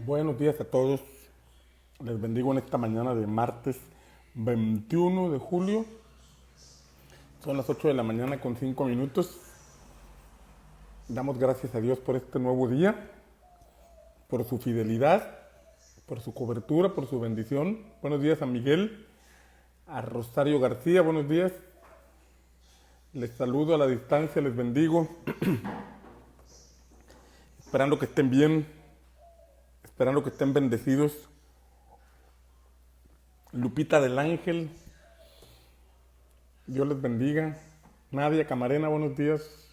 Buenos días a todos. Les bendigo en esta mañana de martes 21 de julio. Son las 8 de la mañana con 5 minutos. Damos gracias a Dios por este nuevo día, por su fidelidad, por su cobertura, por su bendición. Buenos días a Miguel, a Rosario García, buenos días. Les saludo a la distancia, les bendigo. Esperando que estén bien, esperando que estén bendecidos. Lupita del Ángel, Dios les bendiga. Nadia Camarena, buenos días.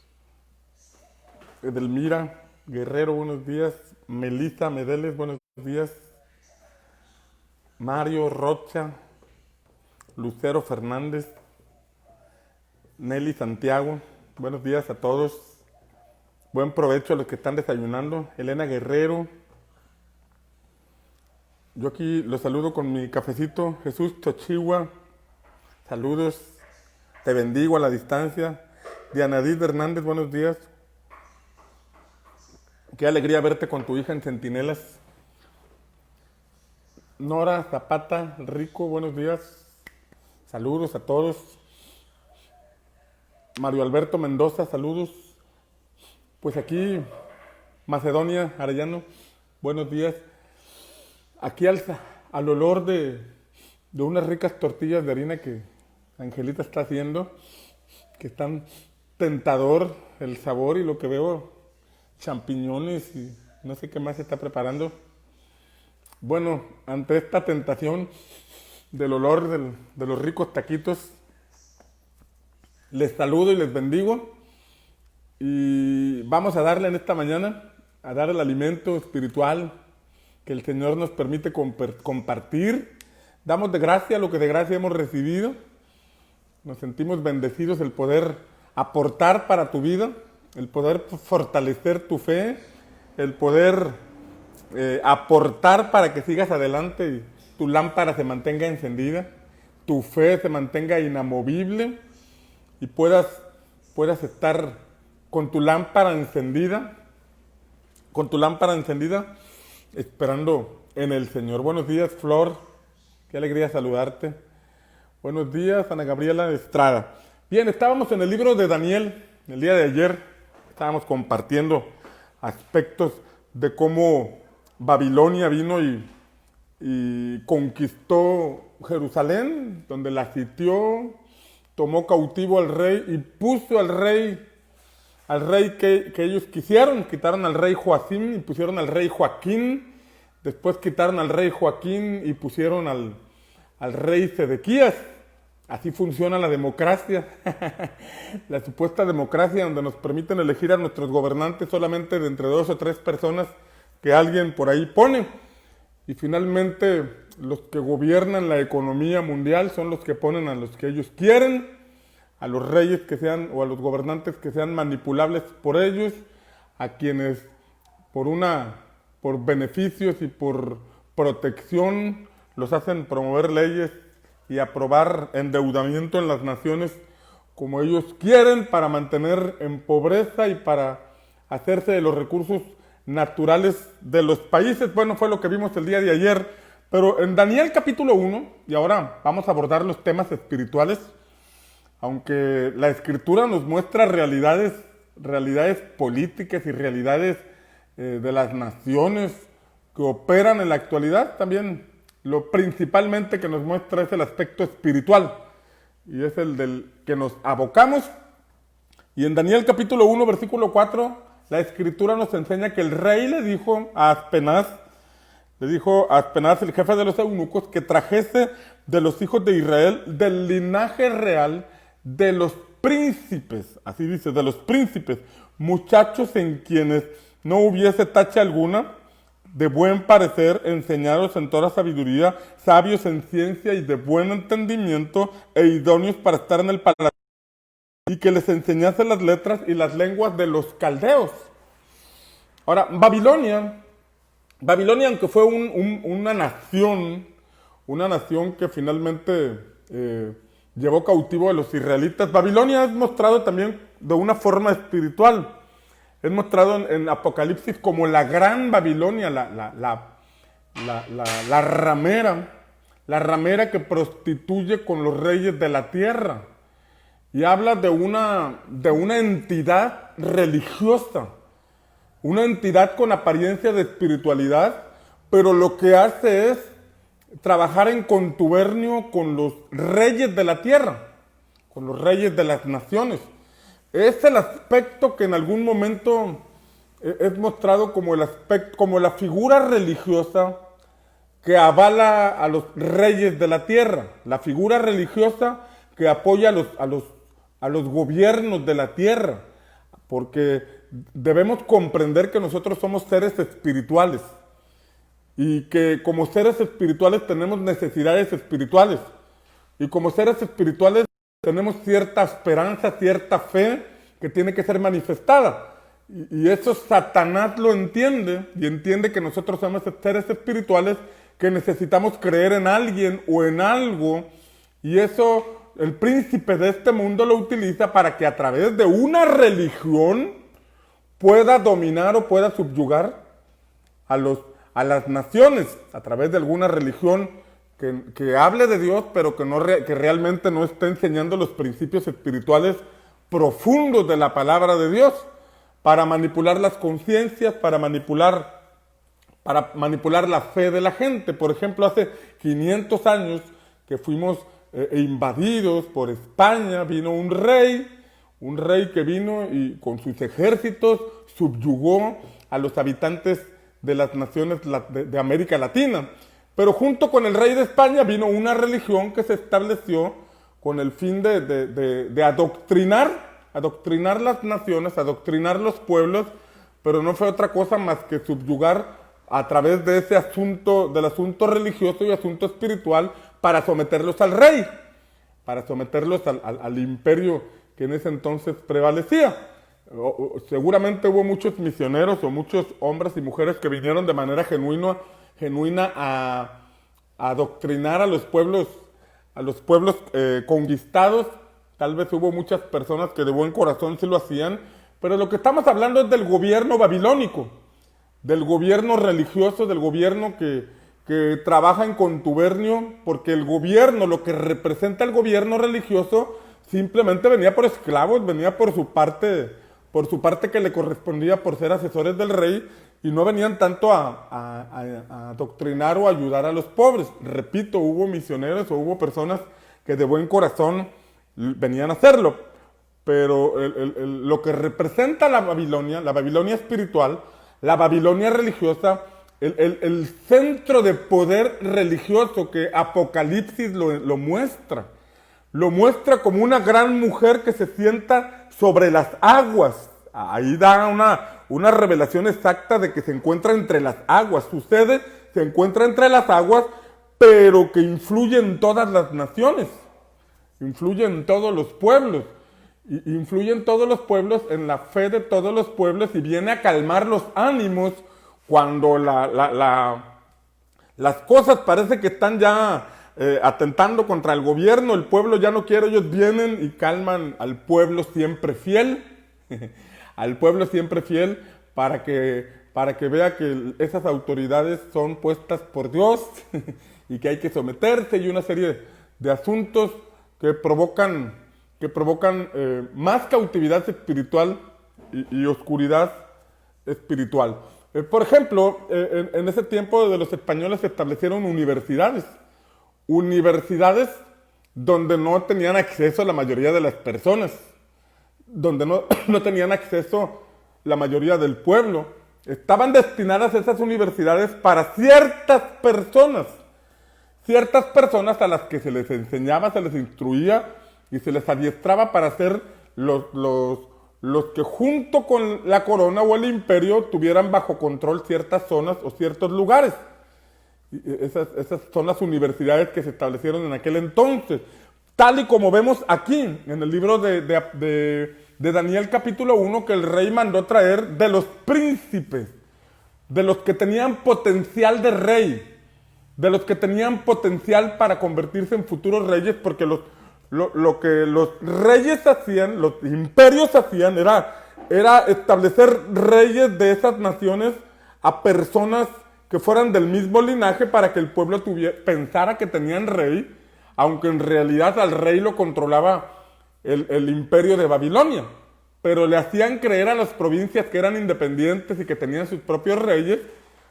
Edelmira Guerrero, buenos días. Melissa Medeles, buenos días. Mario Rocha, Lucero Fernández, Nelly Santiago, buenos días a todos. Buen provecho a los que están desayunando. Elena Guerrero. Yo aquí los saludo con mi cafecito. Jesús Tochigua, saludos. Te bendigo a la distancia. Dianadit Hernández, buenos días. Qué alegría verte con tu hija en Centinelas. Nora Zapata Rico, buenos días. Saludos a todos. Mario Alberto Mendoza, saludos. Pues aquí, Macedonia Arellano, buenos días. Aquí al olor de unas ricas tortillas de harina que Angelita está haciendo, que están tentador el sabor, y lo que veo, champiñones y no sé qué más se está preparando. Bueno, ante esta tentación del olor de los ricos taquitos, les saludo y les bendigo. Y vamos a darle en esta mañana, a dar el alimento espiritual que el Señor nos permite compartir. Damos de gracia lo que de gracia hemos recibido. Nos sentimos bendecidos el poder aportar para tu vida, el poder fortalecer tu fe, el poder aportar para que sigas adelante y tu lámpara se mantenga encendida, tu fe se mantenga inamovible y puedas estar con tu lámpara encendida, esperando en el Señor. Buenos días, Flor, qué alegría saludarte. Buenos días, Ana Gabriela Estrada. Bien, estábamos en el libro de Daniel el día de ayer, estábamos compartiendo aspectos de cómo Babilonia vino y conquistó Jerusalén, donde la sitió, tomó cautivo al rey y puso al rey que ellos quisieron. Quitaron al rey Joacim y pusieron al rey Joaquín. Después quitaron al rey Joaquín y pusieron al rey Sedequías. Así funciona la democracia. La supuesta democracia, donde nos permiten elegir a nuestros gobernantes solamente de entre 2 o 3 personas que alguien por ahí pone. Y finalmente los que gobiernan la economía mundial son los que ponen a los que ellos quieren, a los reyes que sean, o a los gobernantes que sean manipulables por ellos, a quienes por beneficios y por protección los hacen promover leyes y aprobar endeudamiento en las naciones como ellos quieren, para mantener en pobreza y para hacerse de los recursos naturales de los países. Bueno, fue lo que vimos el día de ayer. Pero en Daniel capítulo 1, y ahora vamos a abordar los temas espirituales, aunque la Escritura nos muestra realidades políticas y realidades de las naciones que operan en la actualidad, también lo principalmente que nos muestra es el aspecto espiritual, y es el del que nos abocamos. Y en Daniel capítulo 1, versículo 4, la Escritura nos enseña que el rey le dijo a Aspenaz, el jefe de los eunucos, que trajese de los hijos de Israel, del linaje real, de los príncipes, así dice, de los príncipes, muchachos en quienes no hubiese tacha alguna, de buen parecer, enseñados en toda sabiduría, sabios en ciencia y de buen entendimiento, e idóneos para estar en el palacio, y que les enseñase las letras y las lenguas de los caldeos. Ahora, Babilonia, aunque fue una nación que finalmente llevó cautivo a los israelitas, Babilonia es mostrado también de una forma espiritual. Es mostrado en Apocalipsis como la gran Babilonia, la ramera que prostituye con los reyes de la tierra. Y habla de una entidad religiosa, una entidad con apariencia de espiritualidad, pero lo que hace es trabajar en contubernio con los reyes de la tierra, con los reyes de las naciones. Es el aspecto que en algún momento es mostrado como el aspecto, como la figura religiosa que avala a los reyes de la tierra, la figura religiosa que apoya a los gobiernos de la tierra, porque debemos comprender que nosotros somos seres espirituales y que como seres espirituales tenemos necesidades espirituales y como seres espirituales tenemos cierta esperanza, cierta fe que tiene que ser manifestada. Y eso Satanás lo entiende y entiende que nosotros somos seres espirituales que necesitamos creer en alguien o en algo, y eso el príncipe de este mundo lo utiliza para que a través de una religión pueda dominar o pueda subyugar a las naciones, a través de alguna religión que hable de Dios, pero que realmente no esté enseñando los principios espirituales profundos de la palabra de Dios, para manipular las conciencias, para manipular la fe de la gente. Por ejemplo, hace 500 años que fuimos invadidos por España, vino un rey que vino y con sus ejércitos subyugó a los habitantes de las naciones de América Latina. Pero junto con el rey de España vino una religión que se estableció con el fin de adoctrinar las naciones, adoctrinar los pueblos, pero no fue otra cosa más que subyugar a través de ese asunto, del asunto religioso y asunto espiritual, para someterlos al rey, para someterlos al imperio que en ese entonces prevalecía. Seguramente hubo muchos misioneros o muchos hombres y mujeres que vinieron de manera genuina a adoctrinar a los pueblos conquistados. Tal vez hubo muchas personas que de buen corazón sí lo hacían, pero lo que estamos hablando es del gobierno babilónico, del gobierno religioso, del gobierno que trabaja en contubernio, porque el gobierno, lo que representa el gobierno religioso, simplemente venía por esclavos, venía por su parte que le correspondía por ser asesores del rey, y no venían tanto a adoctrinar o ayudar a los pobres. Repito, hubo misioneros o hubo personas que de buen corazón venían a hacerlo, pero lo que representa la Babilonia espiritual, la Babilonia religiosa, el centro de poder religioso que Apocalipsis lo muestra como una gran mujer que se sienta sobre las aguas. Ahí da una revelación exacta de que se encuentra entre las aguas. Sucede, se encuentra entre las aguas, pero que influye en todas las naciones, influye en todos los pueblos, influye en todos los pueblos, en la fe de todos los pueblos, y viene a calmar los ánimos cuando las cosas parece que están ya atentando contra el gobierno. El pueblo ya no quiere, ellos vienen y calman al pueblo siempre fiel, al pueblo siempre fiel, para que vea que esas autoridades son puestas por Dios y que hay que someterse, y una serie de asuntos que provocan más cautividad espiritual y oscuridad espiritual. Por ejemplo, en ese tiempo de los españoles se establecieron universidades donde no tenían acceso la mayoría de las personas, donde no tenían acceso la mayoría del pueblo. Estaban destinadas esas universidades para ciertas personas a las que se les enseñaba, se les instruía y se les adiestraba para ser los que junto con la corona o el imperio tuvieran bajo control ciertas zonas o ciertos lugares. Esas son las universidades que se establecieron en aquel entonces, tal y como vemos aquí en el libro de Daniel capítulo 1, que el rey mandó traer de los príncipes, de los que tenían potencial de rey, de los que tenían potencial para convertirse en futuros reyes, porque lo que los reyes hacían, los imperios hacían, era establecer reyes de esas naciones a personas que fueran del mismo linaje para que el pueblo pensara que tenían rey, aunque en realidad al rey lo controlaba el imperio de Babilonia. Pero le hacían creer a las provincias que eran independientes y que tenían sus propios reyes,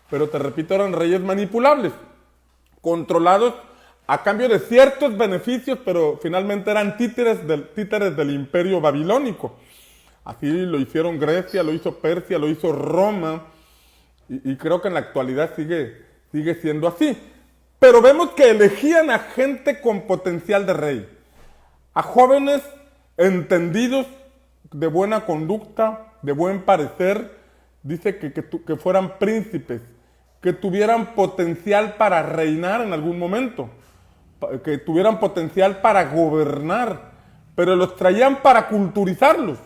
pero te repito, eran reyes manipulables, controlados a cambio de ciertos beneficios, pero finalmente eran títeres del imperio babilónico. Así lo hicieron Grecia, lo hizo Persia, lo hizo Roma, y creo que en la actualidad sigue siendo así. Pero vemos que elegían a gente con potencial de rey, a jóvenes entendidos, de buena conducta, de buen parecer, dice que fueran príncipes, que tuvieran potencial para reinar en algún momento, que tuvieran potencial para gobernar, pero los traían para culturizarlos.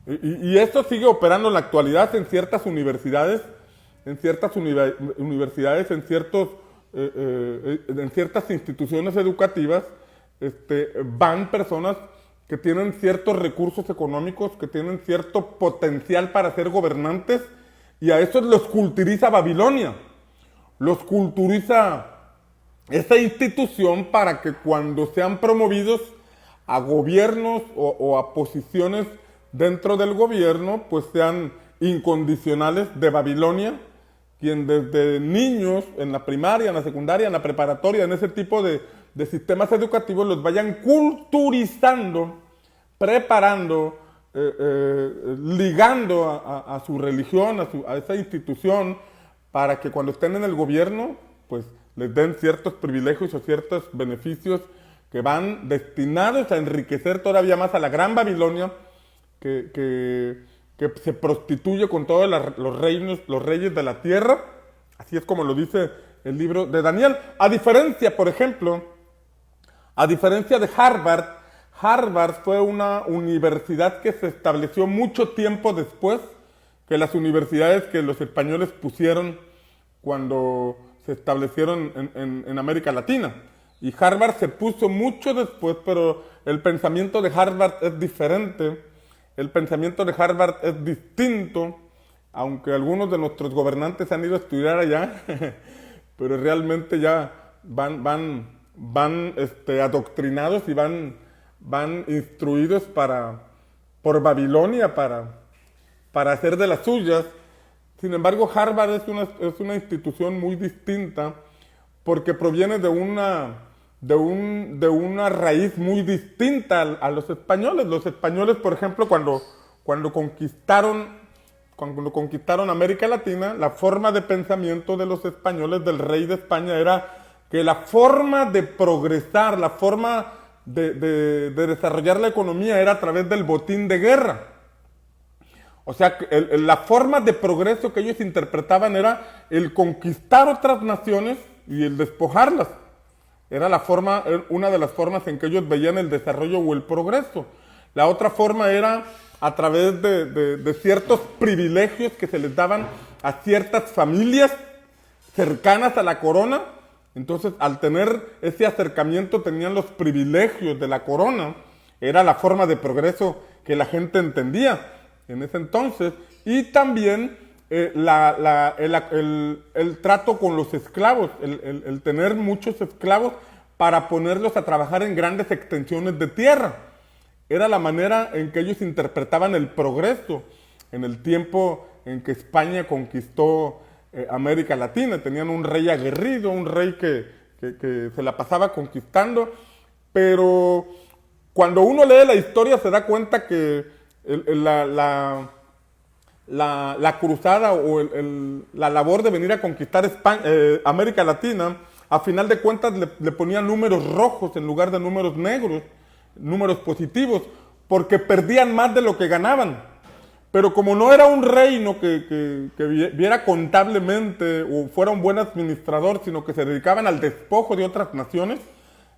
Y esto sigue operando en la actualidad en ciertas universidades, en ciertas instituciones educativas, van personas que tienen ciertos recursos económicos, que tienen cierto potencial para ser gobernantes, y a esos los culturiza Babilonia, los culturiza esa institución para que cuando sean promovidos a gobiernos o a posiciones dentro del gobierno, pues sean incondicionales de Babilonia, quien desde niños, en la primaria, en la secundaria, en la preparatoria, en ese tipo de sistemas educativos, los vayan culturizando, preparando, ligando a su religión, a esa institución, para que cuando estén en el gobierno, pues les den ciertos privilegios o ciertos beneficios que van destinados a enriquecer todavía más a la gran Babilonia, que se prostituye con todos los reyes de la tierra. Así es como lo dice el libro de Daniel. A diferencia, por ejemplo, de Harvard, Harvard fue una universidad que se estableció mucho tiempo después que las universidades que los españoles pusieron cuando se establecieron en América Latina. Y Harvard se puso mucho después, pero el pensamiento de Harvard es diferente. El pensamiento de Harvard es distinto, aunque algunos de nuestros gobernantes han ido a estudiar allá, pero realmente ya van adoctrinados y van instruidos por Babilonia para hacer de las suyas. Sin embargo, Harvard es una institución muy distinta porque proviene de una raíz muy distinta a los españoles. Los españoles, por ejemplo, cuando conquistaron América Latina, la forma de pensamiento de los españoles, del rey de España, era que la forma de progresar, la forma de desarrollar la economía era a través del botín de guerra. O sea, la forma de progreso que ellos interpretaban era el conquistar otras naciones y el despojarlas. Era una de las formas en que ellos veían el desarrollo o el progreso. La otra forma era a través de ciertos privilegios que se les daban a ciertas familias cercanas a la corona. Entonces, al tener ese acercamiento, tenían los privilegios de la corona. Era la forma de progreso que la gente entendía en ese entonces. Y también el trato con los esclavos, el tener muchos esclavos para ponerlos a trabajar en grandes extensiones de tierra. Era la manera en que ellos interpretaban el progreso en el tiempo en que España conquistó América Latina. Tenían un rey aguerrido, un rey que se la pasaba conquistando, pero cuando uno lee la historia se da cuenta que la cruzada o la labor de venir a conquistar América Latina, a final de cuentas le ponían números rojos en lugar de números negros, números positivos, porque perdían más de lo que ganaban. Pero como no era un reino que viera contablemente o fuera un buen administrador, sino que se dedicaban al despojo de otras naciones,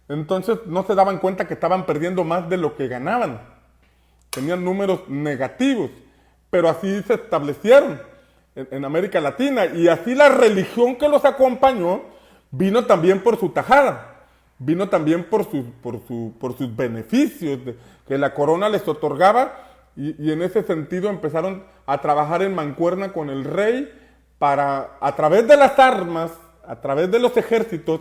entonces no se daban cuenta que estaban perdiendo más de lo que ganaban. Tenían números negativos, pero así se establecieron en América Latina. Y así la religión que los acompañó vino también por su tajada, vino también por sus beneficios que la corona les otorgaba. Y en ese sentido empezaron a trabajar en mancuerna con el rey para, a través de las armas, a través de los ejércitos,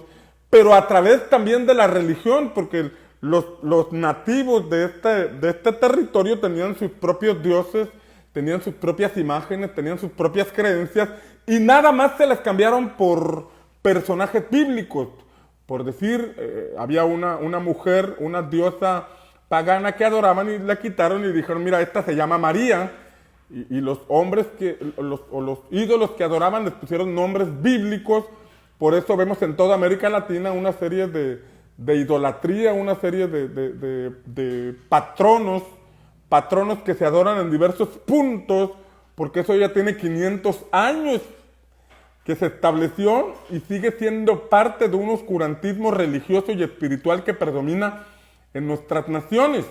pero a través también de la religión, porque los nativos de este territorio tenían sus propios dioses, tenían sus propias imágenes, tenían sus propias creencias, y nada más se las cambiaron por personajes bíblicos. Por decir, había una mujer, una diosa pagana que adoraban y la quitaron y dijeron, mira, esta se llama María, y los hombres o los ídolos que adoraban les pusieron nombres bíblicos. Por eso vemos en toda América Latina una serie de idolatría, una serie de patronos que se adoran en diversos puntos, porque eso ya tiene 500 años que se estableció y sigue siendo parte de un oscurantismo religioso y espiritual que predomina en nuestras naciones.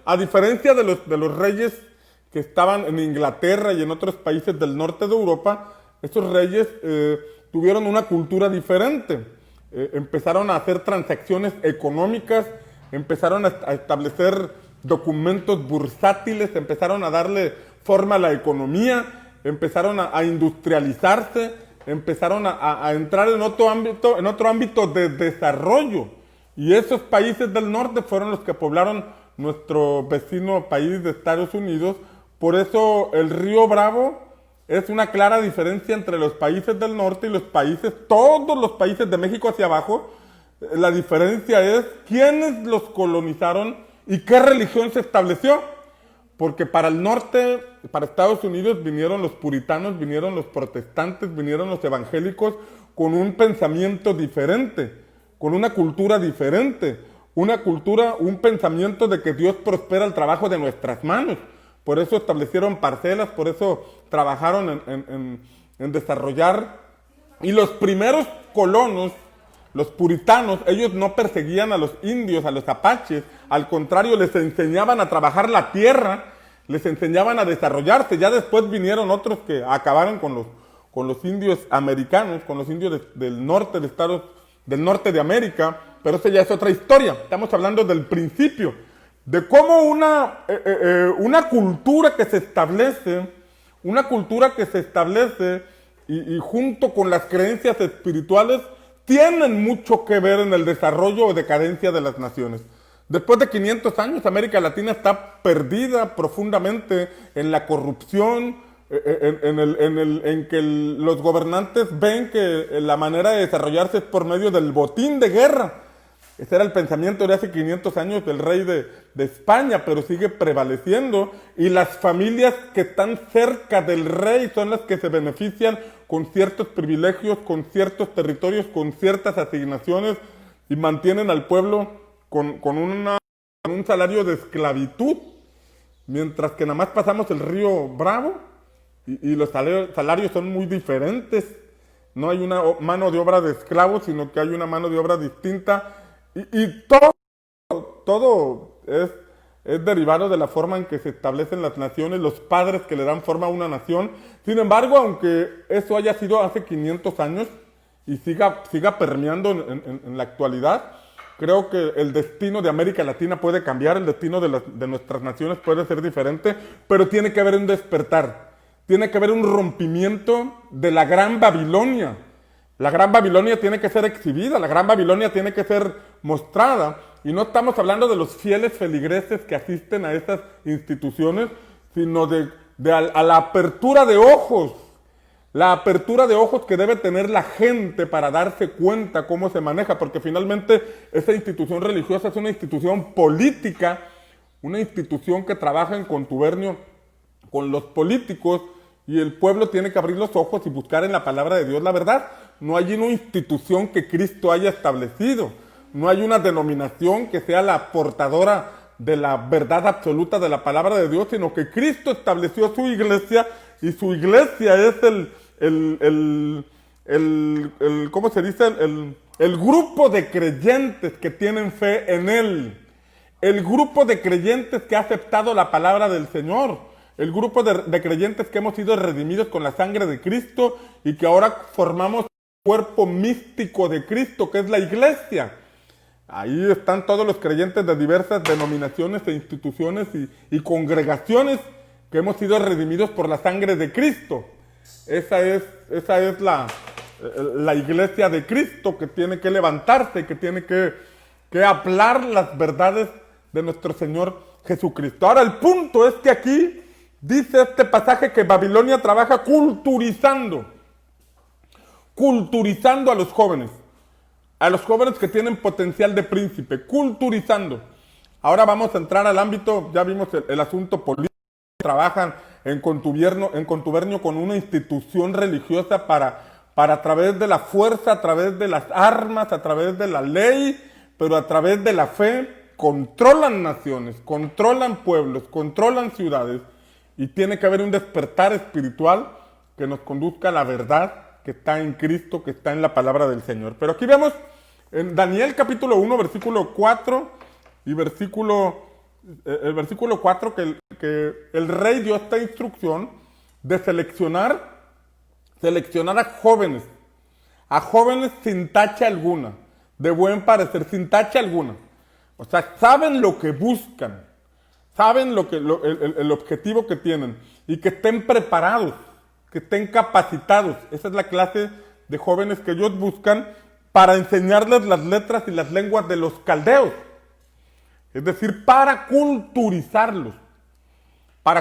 A diferencia de los reyes que estaban en Inglaterra y en otros países del norte de Europa, estos reyes tuvieron una cultura diferente. Empezaron a hacer transacciones económicas, empezaron a establecer documentos bursátiles, empezaron a darle forma a la economía, empezaron a industrializarse, empezaron a entrar en otro ámbito de desarrollo. Y esos países del norte fueron los que poblaron nuestro vecino país de Estados Unidos. Por eso el río Bravo es una clara diferencia entre los países del norte y todos los países de México hacia abajo. La diferencia es quiénes los colonizaron y qué religión se estableció. Porque para el norte, para Estados Unidos, vinieron los puritanos, vinieron los protestantes, vinieron los evangélicos con un pensamiento diferente, con una cultura diferente, un pensamiento de que Dios prospera el trabajo de nuestras manos. Por eso establecieron parcelas, por eso trabajaron en desarrollar. Y los primeros colonos, los puritanos, ellos no perseguían a los indios, a los apaches, al contrario, les enseñaban a trabajar la tierra, les enseñaban a desarrollarse. Ya después vinieron otros que acabaron con los indios americanos, con los indios del norte de Estados del norte de América, pero esa ya es otra historia. Estamos hablando del principio, de cómo una cultura que se establece, y junto con las creencias espirituales, tienen mucho que ver en el desarrollo o decadencia de las naciones. Después de 500 años, América Latina está perdida profundamente en la corrupción, en que los gobernantes ven que la manera de desarrollarse es por medio del botín de guerra. Ese era el pensamiento de hace 500 años del rey de España, pero sigue prevaleciendo, y las familias que están cerca del rey son las que se benefician con ciertos privilegios, con ciertos territorios, con ciertas asignaciones, y mantienen al pueblo con un salario de esclavitud, mientras que nada más pasamos el río Bravo y los salarios son muy diferentes. No hay una mano de obra de esclavos, sino que hay una mano de obra distinta, y todo es derivado de la forma en que se establecen las naciones, los padres que le dan forma a una nación. Sin embargo, aunque eso haya sido hace 500 años y siga permeando en la actualidad, creo que el destino de América Latina puede cambiar, el destino de nuestras naciones puede ser diferente, pero tiene que haber un despertar, tiene que haber un rompimiento de la Gran Babilonia. La Gran Babilonia tiene que ser exhibida, la Gran Babilonia tiene que ser mostrada, y no estamos hablando de los fieles feligreses que asisten a estas instituciones, sino a la apertura de ojos, que debe tener la gente para darse cuenta cómo se maneja, porque finalmente esa institución religiosa es una institución política, una institución que trabaja en contubernio con los políticos, y el pueblo tiene que abrir los ojos y buscar en la palabra de Dios la verdad. No hay una institución que Cristo haya establecido, no hay una denominación que sea la portadora de la verdad absoluta de la palabra de Dios, sino que Cristo estableció su iglesia, y su iglesia es ¿cómo se dice? El grupo de creyentes que tienen fe en Él, el grupo de creyentes que ha aceptado la palabra del Señor, el grupo de creyentes que hemos sido redimidos con la sangre de Cristo y que ahora formamos el cuerpo místico de Cristo, que es la iglesia. Ahí están todos los creyentes de diversas denominaciones e instituciones y congregaciones que hemos sido redimidos por la sangre de Cristo. Esa es la iglesia de Cristo que tiene que levantarse, que tiene que hablar las verdades de nuestro Señor Jesucristo. Ahora, el punto es que aquí dice este pasaje que Babilonia trabaja culturizando a los jóvenes que tienen potencial de príncipe, culturizando. Ahora vamos a entrar al ámbito, ya vimos el asunto político, trabajan en contubernio con una institución religiosa para a través de la fuerza, a través de las armas, a través de la ley, pero a través de la fe, controlan naciones, controlan pueblos, controlan ciudades, y tiene que haber un despertar espiritual que nos conduzca a la verdad que está en Cristo, que está en la palabra del Señor. Pero aquí vemos en Daniel capítulo 1, versículo 4 y el versículo 4 que el rey dio esta instrucción de seleccionar a jóvenes sin tacha alguna, de buen parecer, sin tacha alguna. O sea, saben lo que buscan, saben el objetivo que tienen, y que estén preparados, que estén capacitados. Esa es la clase de jóvenes que ellos buscan para enseñarles las letras y las lenguas de los caldeos. Es decir, para culturizarlos, para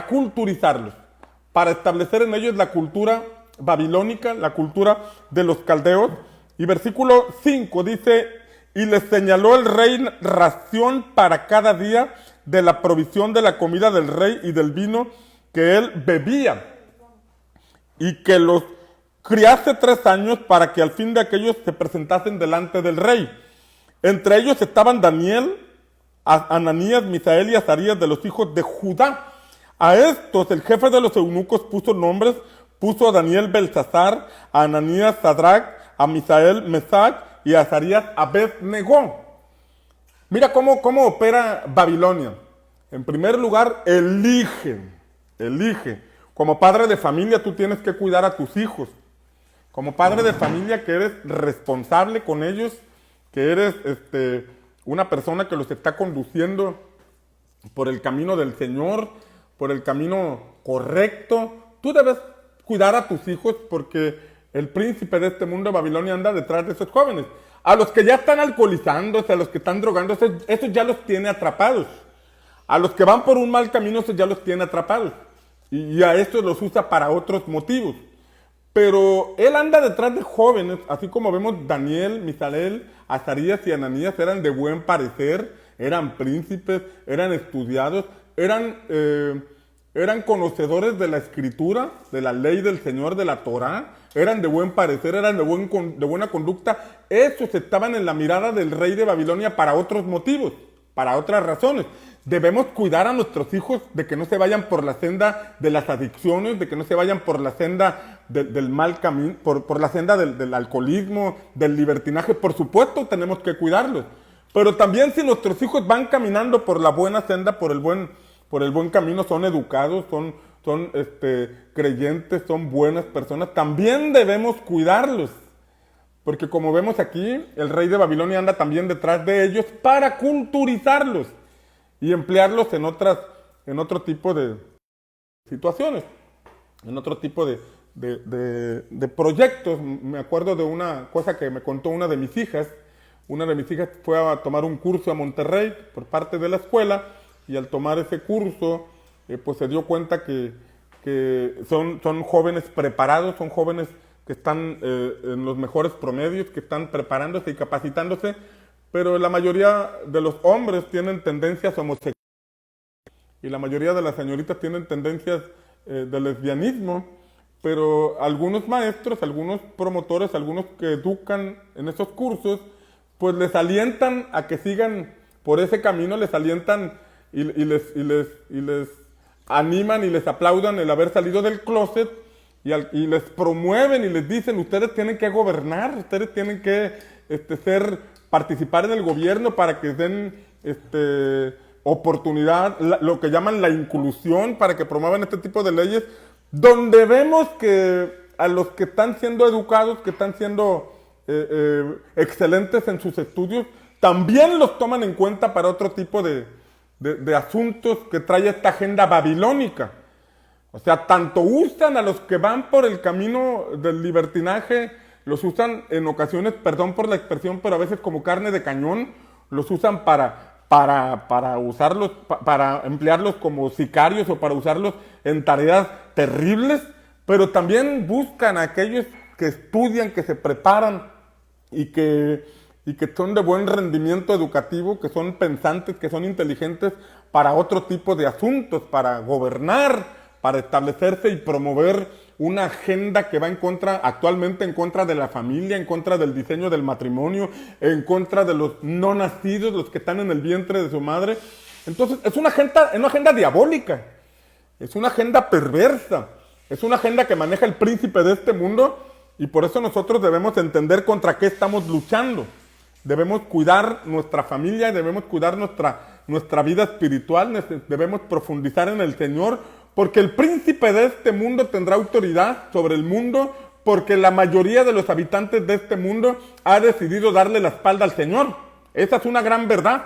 establecer en ellos la cultura babilónica, la cultura de los caldeos. Y versículo 5 dice: y les señaló el rey ración para cada día de la provisión de la comida del rey y del vino que él bebía, y que los criase 3 años para que al fin de aquellos se presentasen delante del rey. Entre ellos estaban Daniel, Ananías, Misael y Azarías de los hijos de Judá. A estos el jefe de los eunucos puso nombres, puso a Daniel Belsasar, a Ananías Sadrach, a Misael Mesac y a Azarías Abed-Negó. Mira cómo opera Babilonia. En primer lugar, elige. Como padre de familia tú tienes que cuidar a tus hijos. Como padre de familia que eres responsable con ellos, que eres una persona que los está conduciendo por el camino del Señor, por el camino correcto. Tú debes cuidar a tus hijos porque el príncipe de este mundo, Babilonia, anda detrás de esos jóvenes. A los que ya están alcoholizándose, a los que están drogándose, esos ya los tiene atrapados. A los que van por un mal camino, esos ya los tiene atrapados. Y a estos los usa para otros motivos. Pero él anda detrás de jóvenes, así como vemos Daniel, Misael, Azarías y Ananías eran de buen parecer, eran príncipes, eran estudiados, eran conocedores de la escritura, de la ley del Señor, de la Torá, eran de buen parecer, eran de buena conducta. Esos estaban en la mirada del rey de Babilonia para otros motivos, para otras razones. Debemos cuidar a nuestros hijos de que no se vayan por la senda de las adicciones, de que no se vayan por la senda del mal camino, por la senda del alcoholismo, del libertinaje. Por supuesto tenemos que cuidarlos. Pero también si nuestros hijos van caminando por la buena senda, por el buen camino, son educados, son creyentes, son buenas personas, también debemos cuidarlos. Porque como vemos aquí, el rey de Babilonia anda también detrás de ellos para culturizarlos y emplearlos en otro tipo de situaciones, en otro tipo de proyectos. Me acuerdo de una cosa que me contó una de mis hijas. Una de mis hijas fue a tomar un curso a Monterrey por parte de la escuela, y al tomar ese curso, pues se dio cuenta que son jóvenes preparados, son jóvenes que están en los mejores promedios, que están preparándose y capacitándose, pero la mayoría de los hombres tienen tendencias homosexuales y la mayoría de las señoritas tienen tendencias de lesbianismo, pero algunos maestros, algunos promotores, algunos que educan en esos cursos, pues les alientan a que sigan por ese camino, les alientan y les animan y les aplaudan el haber salido del closet, y les promueven y les dicen: ustedes tienen que gobernar, ustedes tienen que participar en el gobierno para que den oportunidad, lo que llaman la inclusión, para que promuevan este tipo de leyes, donde vemos que a los que están siendo educados, que están siendo excelentes en sus estudios, también los toman en cuenta para otro tipo de asuntos que trae esta agenda babilónica. O sea, tanto usan a los que van por el camino del libertinaje, los usan en ocasiones, perdón por la expresión, pero a veces como carne de cañón, los usan para usarlos, para emplearlos como sicarios o para usarlos en tareas terribles, pero también buscan a aquellos que estudian, que se preparan y que son de buen rendimiento educativo, que son pensantes, que son inteligentes para otro tipo de asuntos, para gobernar, para establecerse y promover una agenda que va actualmente en contra de la familia, en contra del diseño del matrimonio, en contra de los no nacidos, los que están en el vientre de su madre. Entonces, es una agenda diabólica, es una agenda perversa, es una agenda que maneja el príncipe de este mundo, y por eso nosotros debemos entender contra qué estamos luchando. Debemos cuidar nuestra familia, debemos cuidar nuestra vida espiritual, debemos profundizar en el Señor, porque el príncipe de este mundo tendrá autoridad sobre el mundo, porque la mayoría de los habitantes de este mundo ha decidido darle la espalda al Señor. Esa es una gran verdad.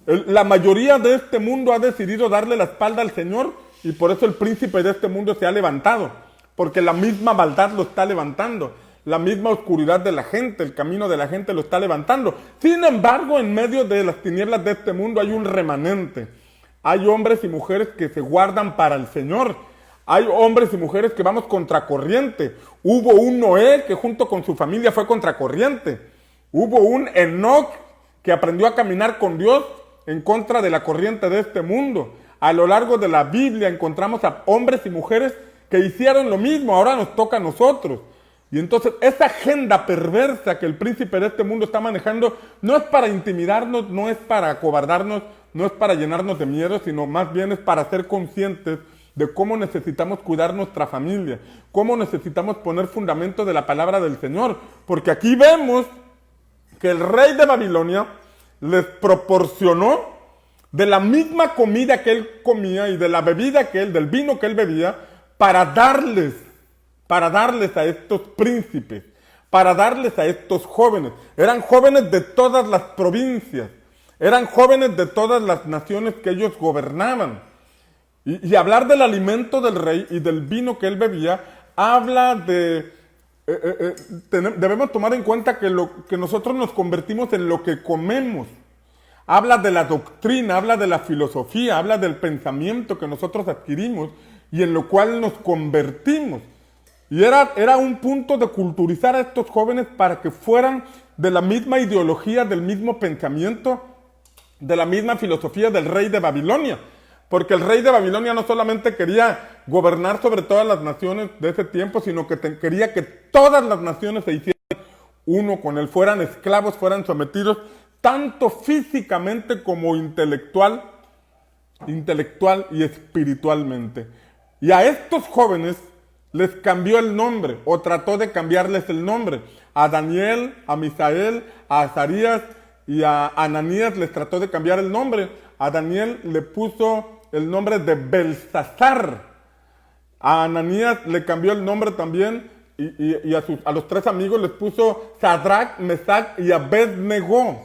La mayoría de este mundo ha decidido darle la espalda al Señor, y por eso el príncipe de este mundo se ha levantado, porque la misma maldad lo está levantando. La misma oscuridad de la gente, el camino de la gente lo está levantando. Sin embargo, en medio de las tinieblas de este mundo hay un remanente. Hay hombres y mujeres que se guardan para el Señor. Hay hombres y mujeres que vamos contracorriente. Hubo un Noé que junto con su familia fue contracorriente. Hubo un Enoc que aprendió a caminar con Dios en contra de la corriente de este mundo. A lo largo de la Biblia encontramos a hombres y mujeres que hicieron lo mismo. Ahora nos toca a nosotros. Y entonces esa agenda perversa que el príncipe de este mundo está manejando no es para intimidarnos, no es para acobardarnos, no es para llenarnos de miedo, sino más bien es para ser conscientes de cómo necesitamos cuidar nuestra familia, cómo necesitamos poner fundamento de la palabra del Señor. Porque aquí vemos que el rey de Babilonia les proporcionó de la misma comida que él comía y de la bebida del vino que él bebía, para darles a estos príncipes, para darles a estos jóvenes. Eran jóvenes de todas las provincias, eran jóvenes de todas las naciones que ellos gobernaban. Y hablar del alimento del rey y del vino que él bebía, habla de... debemos tomar en cuenta que nosotros nos convertimos en lo que comemos. Habla de la doctrina, habla de la filosofía, habla del pensamiento que nosotros adquirimos y en lo cual nos convertimos. Y era un punto de culturizar a estos jóvenes para que fueran de la misma ideología, del mismo pensamiento, de la misma filosofía del rey de Babilonia. Porque el rey de Babilonia no solamente quería gobernar sobre todas las naciones de ese tiempo, sino que quería que todas las naciones se hicieran uno con él, fueran esclavos, fueran sometidos, tanto físicamente como intelectual y espiritualmente. Y a estos jóvenes les cambió el nombre, o trató de cambiarles el nombre. A Daniel, a Misael, a Azarías y a Ananías les trató de cambiar el nombre. A Daniel le puso el nombre de Belsasar. A Ananías le cambió el nombre también y a los tres amigos les puso Sadrach, Mesach y Abed-Nego.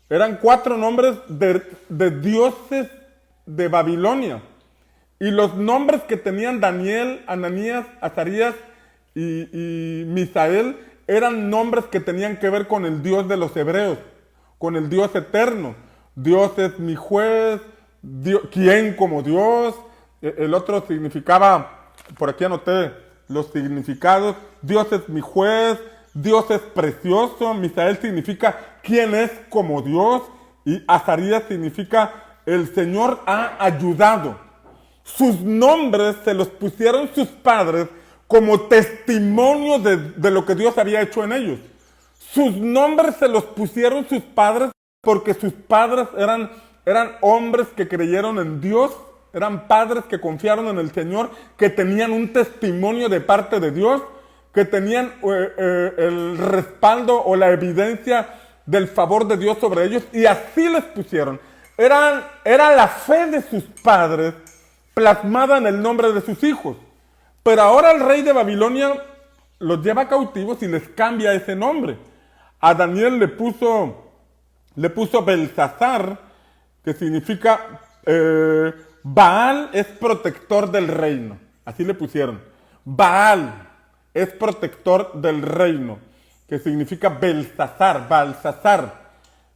Eran 4 nombres de dioses de Babilonia. Y los nombres que tenían Daniel, Ananías, Azarías y Misael eran nombres que tenían que ver con el Dios de los hebreos, con el Dios eterno. Dios es mi juez, ¿quién como Dios? El otro significaba, por aquí anoté los significados, Dios es mi juez, Dios es precioso. Misael significa ¿quién es como Dios? Y Azarías significa el Señor ha ayudado. Sus nombres se los pusieron sus padres como testimonio de lo que Dios había hecho en ellos. Sus nombres se los pusieron sus padres porque sus padres eran hombres que creyeron en Dios, eran padres que confiaron en el Señor, que tenían un testimonio de parte de Dios, que tenían el respaldo o la evidencia del favor de Dios sobre ellos, y así les pusieron. Era la fe de sus padres plasmada en el nombre de sus hijos. Pero ahora el rey de Babilonia los lleva cautivos y les cambia ese nombre. A Daniel le puso Belsasar, que significa Baal es protector del reino. Así le pusieron. Baal es protector del reino, que significa Belsasar, Balsasar.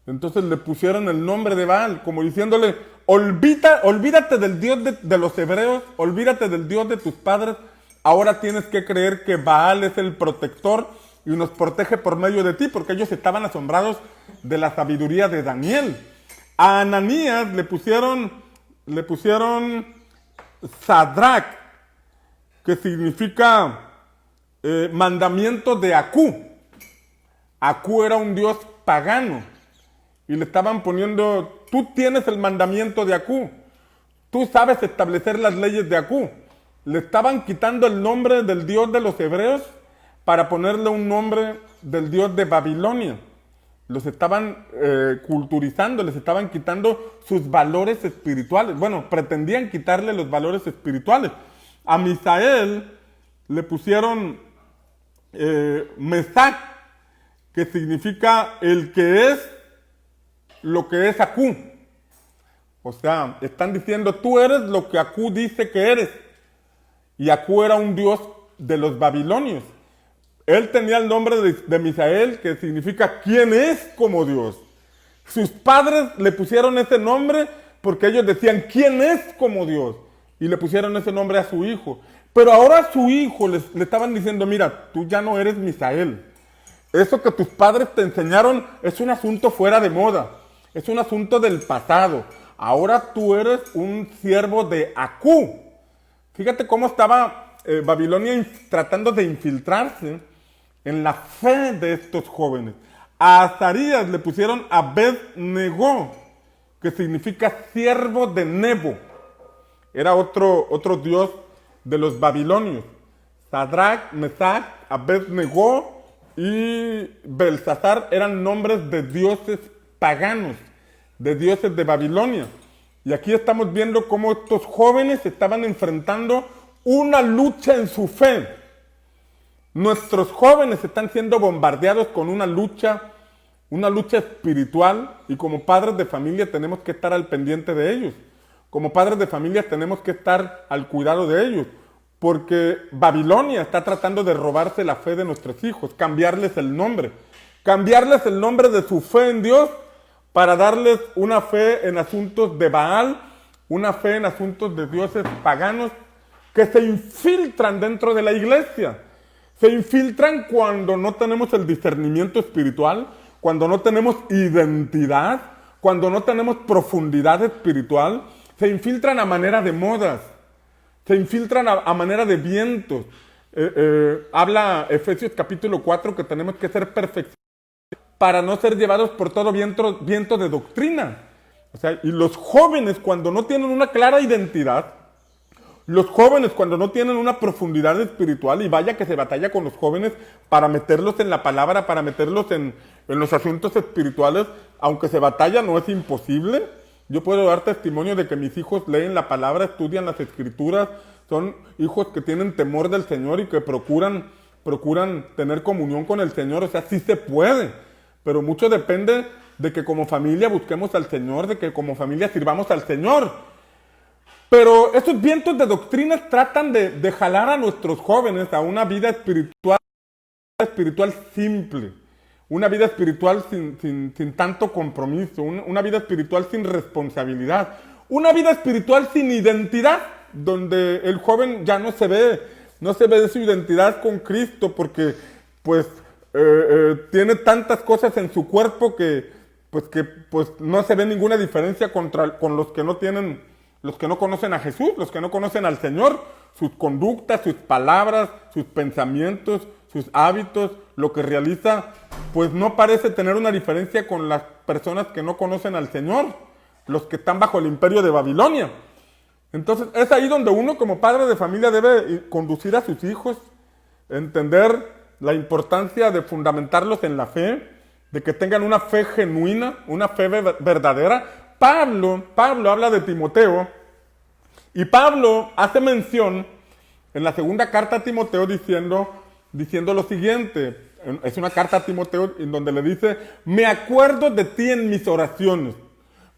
Entonces le pusieron el nombre de Baal, como diciéndole, olvídate del Dios de los hebreos, olvídate del Dios de tus padres, ahora tienes que creer que Baal es el protector y nos protege por medio de ti, porque ellos estaban asombrados de la sabiduría de Daniel. A Ananías le pusieron Sadrach, que significa mandamiento de Acú. Acú era un dios pagano. Y le estaban poniendo, tú tienes el mandamiento de Acú. Tú sabes establecer las leyes de Acú. Le estaban quitando el nombre del dios de los hebreos para ponerle un nombre del dios de Babilonia. Los estaban culturizando, les estaban quitando sus valores espirituales. Bueno, pretendían quitarle los valores espirituales. A Misael le pusieron Mesac, que significa el que es lo que es Acú. O sea, están diciendo, tú eres lo que Acú dice que eres. Y Acú era un dios de los babilonios. Él tenía el nombre de Misael, que significa ¿quién es como Dios? Sus padres le pusieron ese nombre porque ellos decían ¿quién es como Dios? Y le pusieron ese nombre a su hijo. Pero ahora a su hijo le estaban diciendo, mira, tú ya no eres Misael. Eso que tus padres te enseñaron es un asunto fuera de moda. Es un asunto del pasado. Ahora tú eres un siervo de Acú. Fíjate cómo estaba Babilonia tratando de infiltrarse en la fe de estos jóvenes. A Azarías le pusieron Abed-Negó, que significa siervo de Nebo. Era otro dios de los babilonios. Sadrach, Mesach, Abed-Negó y Belsasar eran nombres de dioses paganos, de dioses de Babilonia. Y aquí estamos viendo cómo estos jóvenes estaban enfrentando una lucha en su fe. Nuestros jóvenes están siendo bombardeados con una lucha espiritual, y como padres de familia tenemos que estar al pendiente de ellos. Como padres de familia tenemos que estar al cuidado de ellos, porque Babilonia está tratando de robarse la fe de nuestros hijos, cambiarles el nombre de su fe en Dios para darles una fe en asuntos de Baal, una fe en asuntos de dioses paganos que se infiltran dentro de la iglesia. Se infiltran cuando no tenemos el discernimiento espiritual, cuando no tenemos identidad, cuando no tenemos profundidad espiritual. Se infiltran a manera de modas, se infiltran a manera de vientos. Habla Efesios capítulo 4 que tenemos que ser perfectos para no ser llevados por todo viento de doctrina. O sea, y los jóvenes cuando no tienen una clara identidad, los jóvenes cuando no tienen una profundidad espiritual, y vaya que se batalla con los jóvenes para meterlos en la palabra, para meterlos en los asuntos espirituales, aunque se batalla no es imposible. Yo puedo dar testimonio de que mis hijos leen la palabra, estudian las escrituras, son hijos que tienen temor del Señor y que procuran tener comunión con el Señor. O sea, sí se puede, pero mucho depende de que como familia busquemos al Señor, de que como familia sirvamos al Señor. Pero estos vientos de doctrinas tratan de jalar a nuestros jóvenes a una vida espiritual simple, una vida espiritual sin tanto compromiso, una vida espiritual sin responsabilidad, una vida espiritual sin identidad, donde el joven ya no se ve de su identidad con Cristo, porque pues tiene tantas cosas en su cuerpo que no se ve ninguna diferencia con los que no conocen a Jesús, los que no conocen al Señor. Sus conductas, sus palabras, sus pensamientos, sus hábitos, lo que realiza, pues no parece tener una diferencia con las personas que no conocen al Señor, los que están bajo el imperio de Babilonia. Entonces es ahí donde uno como padre de familia debe conducir a sus hijos, entender la importancia de fundamentarlos en la fe, de que tengan una fe genuina, una fe verdadera. Pablo habla de Timoteo, y Pablo hace mención en la segunda carta a Timoteo diciendo lo siguiente. Es una carta a Timoteo en donde le dice, me acuerdo de ti en mis oraciones,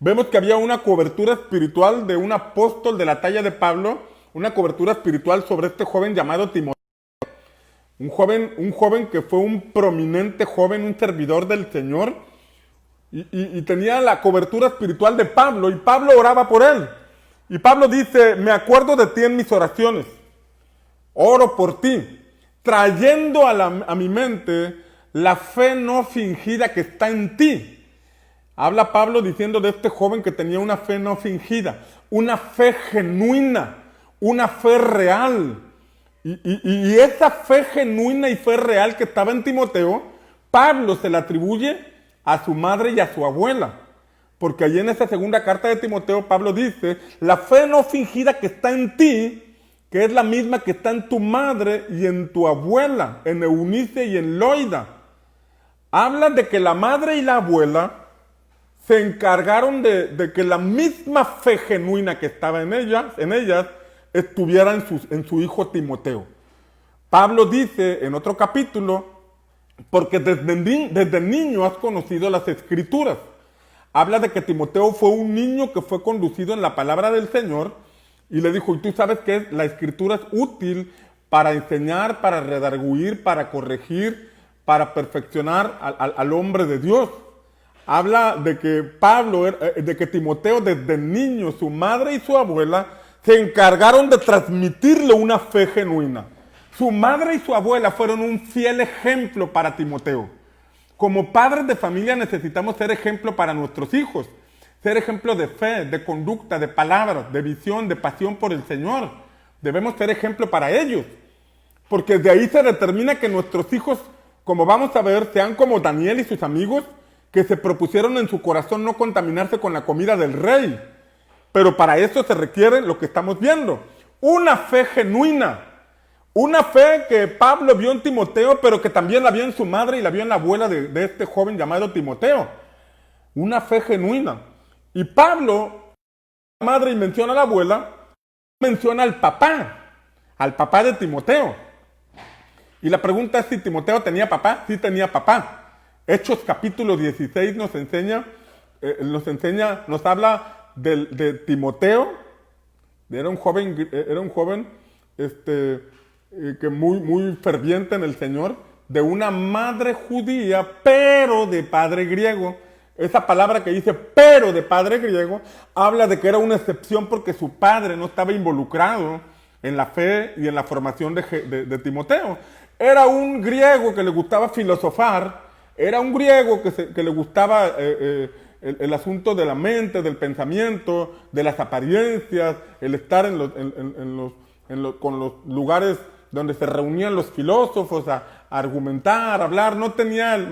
vemos que había una cobertura espiritual de un apóstol de la talla de Pablo, una cobertura espiritual sobre este joven llamado Timoteo. Un joven que fue un prominente joven, un servidor del Señor, y tenía la cobertura espiritual de Pablo, y Pablo oraba por él. Y Pablo dice, me acuerdo de ti en mis oraciones, oro por ti, trayendo a mi mente la fe no fingida que está en ti. Habla Pablo diciendo de este joven que tenía una fe no fingida, una fe genuina, una fe real. Y esa fe genuina y fe real que estaba en Timoteo, Pablo se la atribuye a su madre y a su abuela. Porque allí en esa segunda carta de Timoteo, Pablo dice, la fe no fingida que está en ti, que es la misma que está en tu madre y en tu abuela, en Eunice y en Loida. Habla de que la madre y la abuela se encargaron de que la misma fe genuina que estaba en ellas estuviera en su hijo Timoteo. Pablo dice en otro capítulo, porque desde niño has conocido las Escrituras. Habla de que Timoteo fue un niño que fue conducido en la palabra del Señor y le dijo, y tú sabes que la Escritura es útil para enseñar, para redarguir, para corregir, para perfeccionar al hombre de Dios. Habla de que Timoteo desde niño, su madre y su abuela se encargaron de transmitirle una fe genuina. Su madre y su abuela fueron un fiel ejemplo para Timoteo. Como padres de familia necesitamos ser ejemplo para nuestros hijos. Ser ejemplo de fe, de conducta, de palabras, de visión, de pasión por el Señor. Debemos ser ejemplo para ellos. Porque de ahí se determina que nuestros hijos, como vamos a ver, sean como Daniel y sus amigos, que se propusieron en su corazón no contaminarse con la comida del rey. Pero para eso se requiere lo que estamos viendo. Una fe genuina. Una fe que Pablo vio en Timoteo, pero que también la vio en su madre y la vio en la abuela de este joven llamado Timoteo. Una fe genuina. Y Pablo, la madre y menciona a la abuela, menciona al papá de Timoteo. Y la pregunta es si Timoteo tenía papá. Sí tenía papá. Hechos capítulo 16 nos habla de Timoteo. Era un joven que muy ferviente en el Señor, de una madre judía, pero de padre griego. Esa palabra que dice pero de padre griego, habla de que era una excepción porque su padre no estaba involucrado en la fe y en la formación de Timoteo. Era un griego que le gustaba filosofar, era un griego que le gustaba el asunto de la mente, del pensamiento, de las apariencias, el estar con los lugares donde se reunían los filósofos a argumentar, a hablar. No tenía la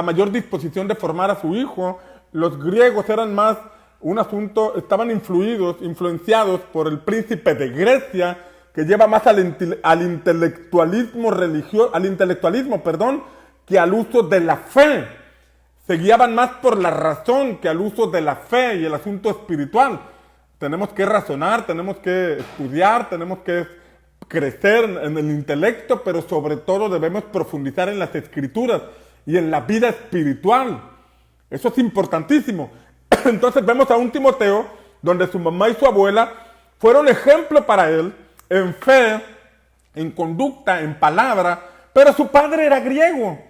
mayor disposición de formar a su hijo. Los griegos eran más un asunto, estaban influenciados por el príncipe de Grecia, que lleva más al intelectualismo religioso, que al uso de la fe. Se guiaban más por la razón que al uso de la fe y el asunto espiritual. Tenemos que razonar, tenemos que estudiar, tenemos que crecer en el intelecto, pero sobre todo debemos profundizar en las Escrituras y en la vida espiritual. Eso es importantísimo. Entonces vemos a un Timoteo donde su mamá y su abuela fueron ejemplo para él en fe, en conducta, en palabra, pero su padre era griego.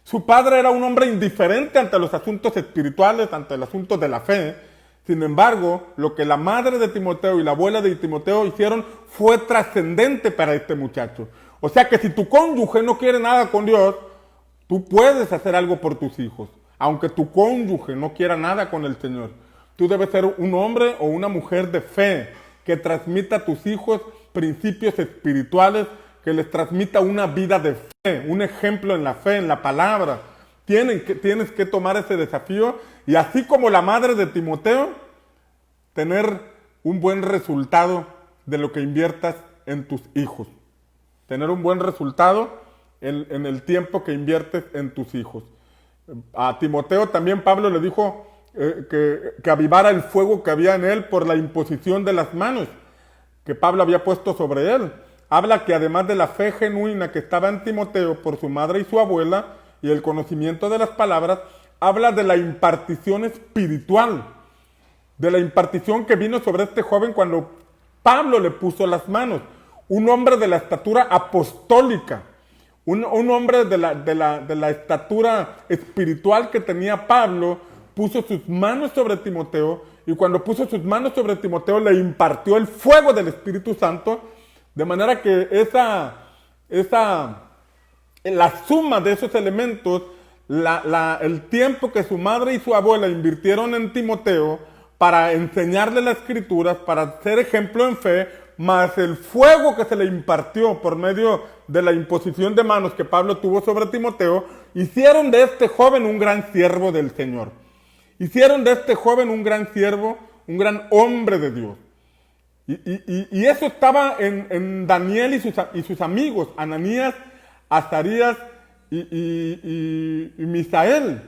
Su padre era un hombre indiferente ante los asuntos espirituales, ante el asunto de la fe. Sin embargo, lo que la madre de Timoteo y la abuela de Timoteo hicieron fue trascendente para este muchacho. O sea que si tu cónyuge no quiere nada con Dios, tú puedes hacer algo por tus hijos. Aunque tu cónyuge no quiera nada con el Señor, tú debes ser un hombre o una mujer de fe que transmita a tus hijos principios espirituales, que les transmita una vida de fe, un ejemplo en la fe, en la palabra. Tienes que tomar ese desafío y así como la madre de Timoteo, tener un buen resultado de lo que inviertas en tus hijos. Tener un buen resultado en el tiempo que inviertes en tus hijos. A Timoteo también Pablo le dijo que avivara el fuego que había en él por la imposición de las manos que Pablo había puesto sobre él. Habla que además de la fe genuina que estaba en Timoteo por su madre y su abuela y el conocimiento de las palabras, habla de la impartición espiritual, de la impartición que vino sobre este joven cuando Pablo le puso las manos. Un hombre de la estatura apostólica, un hombre de la estatura espiritual que tenía Pablo, puso sus manos sobre Timoteo, y cuando puso sus manos sobre Timoteo le impartió el fuego del Espíritu Santo, de manera que la suma de esos elementos, el tiempo que su madre y su abuela invirtieron en Timoteo para enseñarle las Escrituras, para ser ejemplo en fe, más el fuego que se le impartió por medio de la imposición de manos que Pablo tuvo sobre Timoteo, hicieron de este joven un gran siervo del Señor. Hicieron de este joven un gran siervo, un gran hombre de Dios. Y eso estaba en Daniel y sus amigos, Ananías, Azarías y Misael.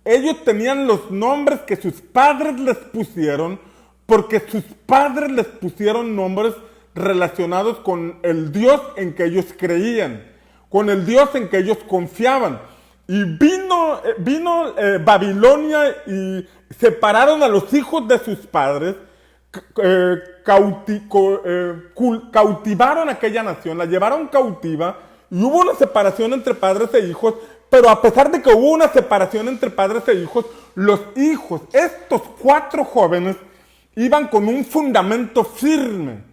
Ellos tenían los nombres que sus padres les pusieron, porque sus padres les pusieron nombres relacionados con el Dios en que ellos creían, con el Dios en que ellos confiaban. Y vino Babilonia y separaron a los hijos de sus padres, cautivaron a aquella nación, la llevaron cautiva, y hubo una separación entre padres e hijos. Pero a pesar de que hubo una separación entre padres e hijos, los hijos, estos 4 jóvenes, iban con un fundamento firme,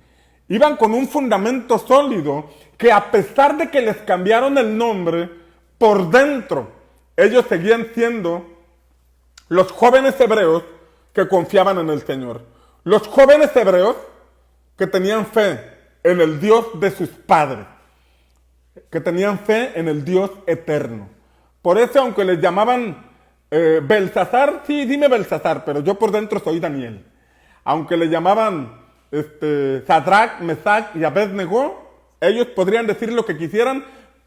iban con un fundamento sólido, que a pesar de que les cambiaron el nombre, por dentro ellos seguían siendo los jóvenes hebreos que confiaban en el Señor. Los jóvenes hebreos que tenían fe en el Dios de sus padres, que tenían fe en el Dios eterno. Por eso, aunque les llamaban Belsasar, sí, dime Belsasar, pero yo por dentro soy Daniel. Aunque le llamaban Sadrach, Mesach y Abednego, ellos podrían decir lo que quisieran,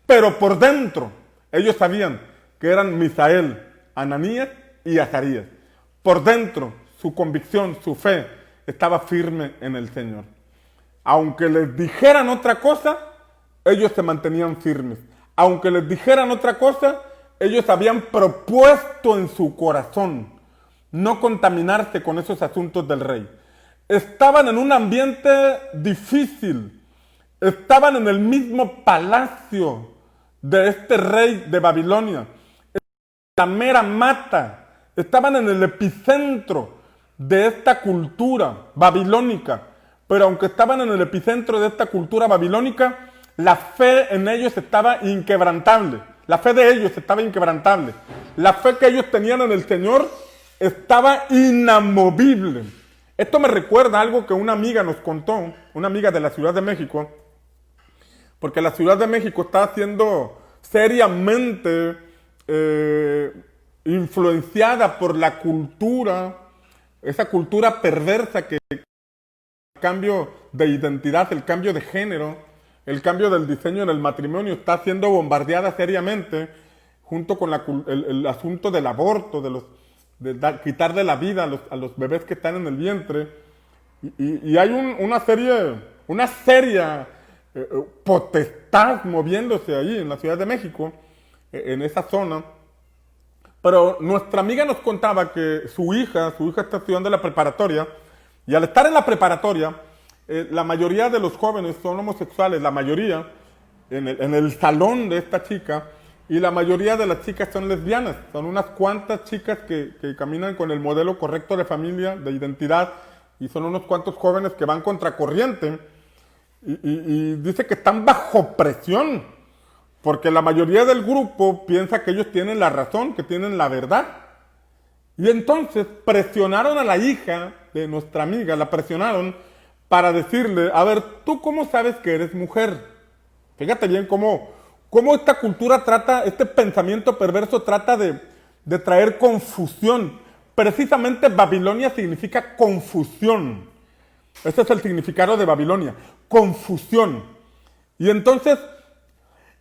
pero por dentro ellos sabían que eran Misael, Ananías y Azarías. Por dentro su convicción, su fe estaba firme en el Señor. Aunque les dijeran otra cosa, ellos se mantenían firmes. Aunque les dijeran otra cosa, ellos habían propuesto en su corazón no contaminarse con esos asuntos del rey. Estaban en un ambiente difícil. Estaban en el mismo palacio de este rey de Babilonia. La mera mata. Estaban en el epicentro de esta cultura babilónica. Pero aunque estaban en el epicentro de esta cultura babilónica, la fe en ellos estaba inquebrantable. La fe de ellos estaba inquebrantable. La fe que ellos tenían en el Señor estaba inamovible. Esto me recuerda algo que una amiga nos contó, una amiga de la Ciudad de México, porque la Ciudad de México está siendo seriamente influenciada por la cultura, esa cultura perversa que el cambio de identidad, el cambio de género, el cambio del diseño en el matrimonio está siendo bombardeada seriamente, junto con el asunto del aborto, quitarle la vida a los bebés que están en el vientre. Y hay una seria potestad moviéndose ahí en la Ciudad de México, en esa zona. Pero nuestra amiga nos contaba que su hija está estudiando en la preparatoria, y al estar en la preparatoria, la mayoría de los jóvenes son homosexuales, la mayoría, en el salón de esta chica, y la mayoría de las chicas son lesbianas. Son unas cuantas chicas que caminan con el modelo correcto de familia, de identidad, y son unos cuantos jóvenes que van contracorriente, y dice que están bajo presión, porque la mayoría del grupo piensa que ellos tienen la razón, que tienen la verdad. Y entonces presionaron a la hija de nuestra amiga, la presionaron para decirle: a ver, ¿tú cómo sabes que eres mujer? Fíjate bien cómo esta cultura trata, este pensamiento perverso trata de traer confusión. Precisamente Babilonia significa confusión. Ese es el significado de Babilonia, confusión. Y entonces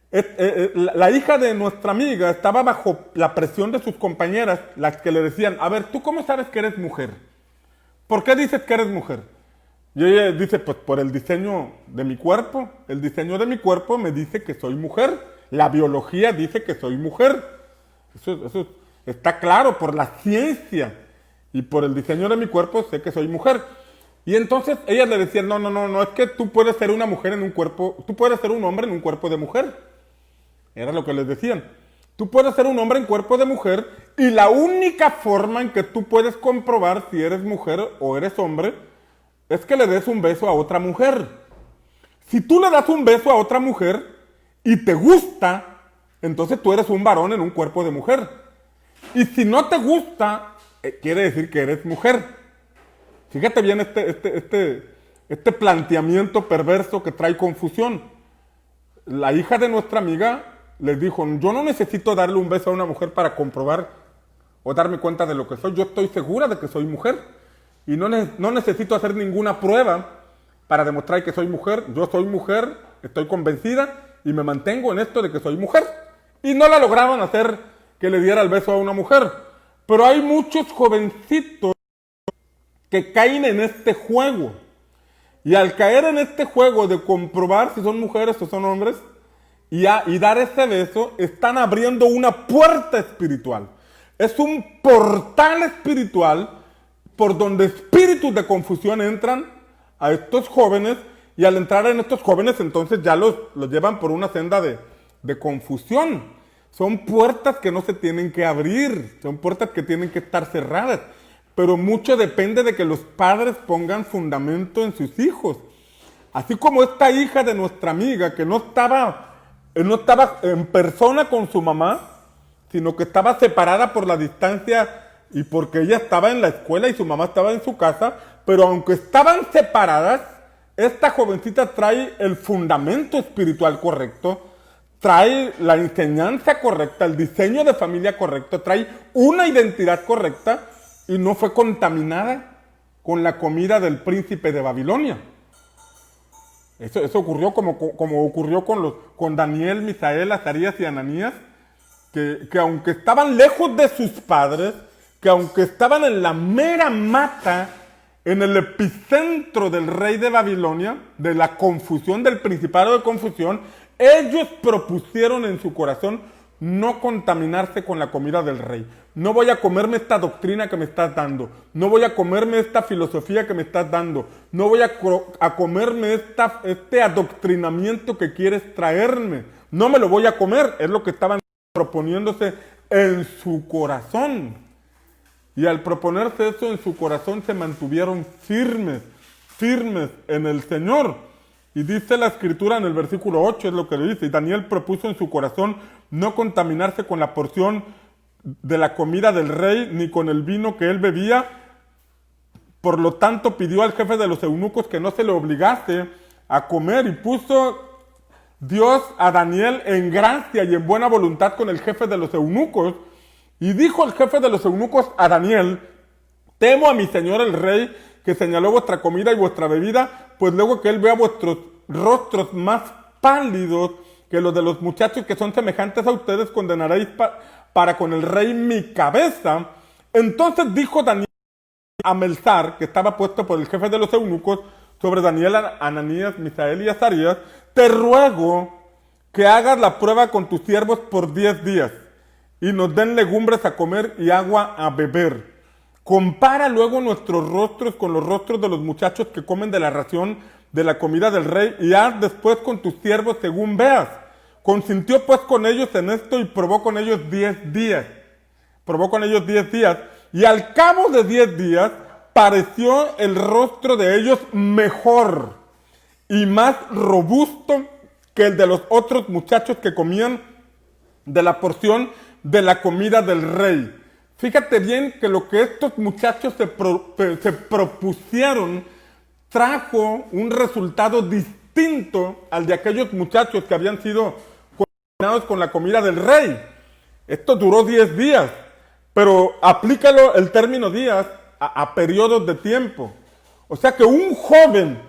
la hija de nuestra amiga estaba bajo la presión de sus compañeras, las que le decían: a ver, ¿tú cómo sabes que eres mujer? ¿Por qué dices que eres mujer? Y ella dice: pues por el diseño de mi cuerpo. El diseño de mi cuerpo me dice que soy mujer. La biología dice que soy mujer. está claro por la ciencia y por el diseño de mi cuerpo, sé que soy mujer. Y entonces ellas le decían, no, es que tú puedes ser una mujer en un cuerpo, tú puedes ser un hombre en un cuerpo de mujer. Era lo que les decían. Tú puedes ser un hombre en cuerpo de mujer y la única forma en que tú puedes comprobar si eres mujer o eres hombre es que le des un beso a otra mujer. Si tú le das un beso a otra mujer y te gusta, entonces tú eres un varón en un cuerpo de mujer. Y si no te gusta, quiere decir que eres mujer. Fíjate bien este planteamiento perverso que trae confusión. La hija de nuestra amiga les dijo, yo no necesito darle un beso a una mujer para comprobar o darme cuenta de lo que soy. Yo estoy segura de que soy mujer y no necesito hacer ninguna prueba para demostrar que soy mujer. Yo soy mujer, estoy convencida y me mantengo en esto de que soy mujer. Y no la lograron hacer que le diera el beso a una mujer. Pero hay muchos jovencitos que caen en este juego. Y al caer en este juego de comprobar si son mujeres o son hombres y dar ese beso, están abriendo una puerta espiritual. Es un portal espiritual por donde espíritus de confusión entran a estos jóvenes y al entrar en estos jóvenes entonces ya los llevan por una senda de confusión. Son puertas que no se tienen que abrir, son puertas que tienen que estar cerradas. Pero mucho depende de que los padres pongan fundamento en sus hijos. Así como esta hija de nuestra amiga, que no estaba en persona con su mamá, sino que estaba separada por la distancia y porque ella estaba en la escuela y su mamá estaba en su casa, pero aunque estaban separadas, esta jovencita trae el fundamento espiritual correcto, trae la enseñanza correcta, el diseño de familia correcto, trae una identidad correcta, y no fue contaminada con la comida del príncipe de Babilonia. Eso ocurrió como ocurrió con Daniel, Misael, Azarías y Ananías, que aunque estaban lejos de sus padres, que aunque estaban en la mera mata, en el epicentro del rey de Babilonia, de la confusión, del principado de confusión, ellos propusieron en su corazón no contaminarse con la comida del rey. No voy a comerme esta doctrina que me estás dando. No voy a comerme esta filosofía que me estás dando. No voy a comerme este adoctrinamiento que quieres traerme. No me lo voy a comer. Es lo que estaban proponiéndose en su corazón. Y al proponerse eso en su corazón se mantuvieron firmes en el Señor. Y dice la escritura en el versículo 8, es lo que le dice, y Daniel propuso en su corazón no contaminarse con la porción de la comida del rey, ni con el vino que él bebía. Por lo tanto, pidió al jefe de los eunucos que no se le obligase a comer, y puso Dios a Daniel en gracia y en buena voluntad con el jefe de los eunucos. Y dijo el jefe de los eunucos a Daniel, temo a mi señor el rey, que señaló vuestra comida y vuestra bebida, pues luego que él vea vuestros rostros más pálidos que los de los muchachos que son semejantes a ustedes, condenaréis para con el rey mi cabeza. Entonces dijo Daniel a Melzar, que estaba puesto por el jefe de los eunucos, sobre Daniel, Ananías, Misael y Azarías, te ruego que hagas la prueba con tus siervos por 10 días, y nos den legumbres a comer y agua a beber. Compara luego nuestros rostros con los rostros de los muchachos que comen de la ración de la comida del rey, y haz después con tus siervos según veas. Consintió pues con ellos en esto y probó con ellos 10 días. Y al cabo de 10 días pareció el rostro de ellos mejor y más robusto que el de los otros muchachos que comían de la porción de la comida del rey. Fíjate bien que lo que estos muchachos se propusieron trajo un resultado distinto al de aquellos muchachos que habían sido contaminados con la comida del rey. Esto duró 10 días, pero aplícalo el término días a periodos de tiempo. O sea que un joven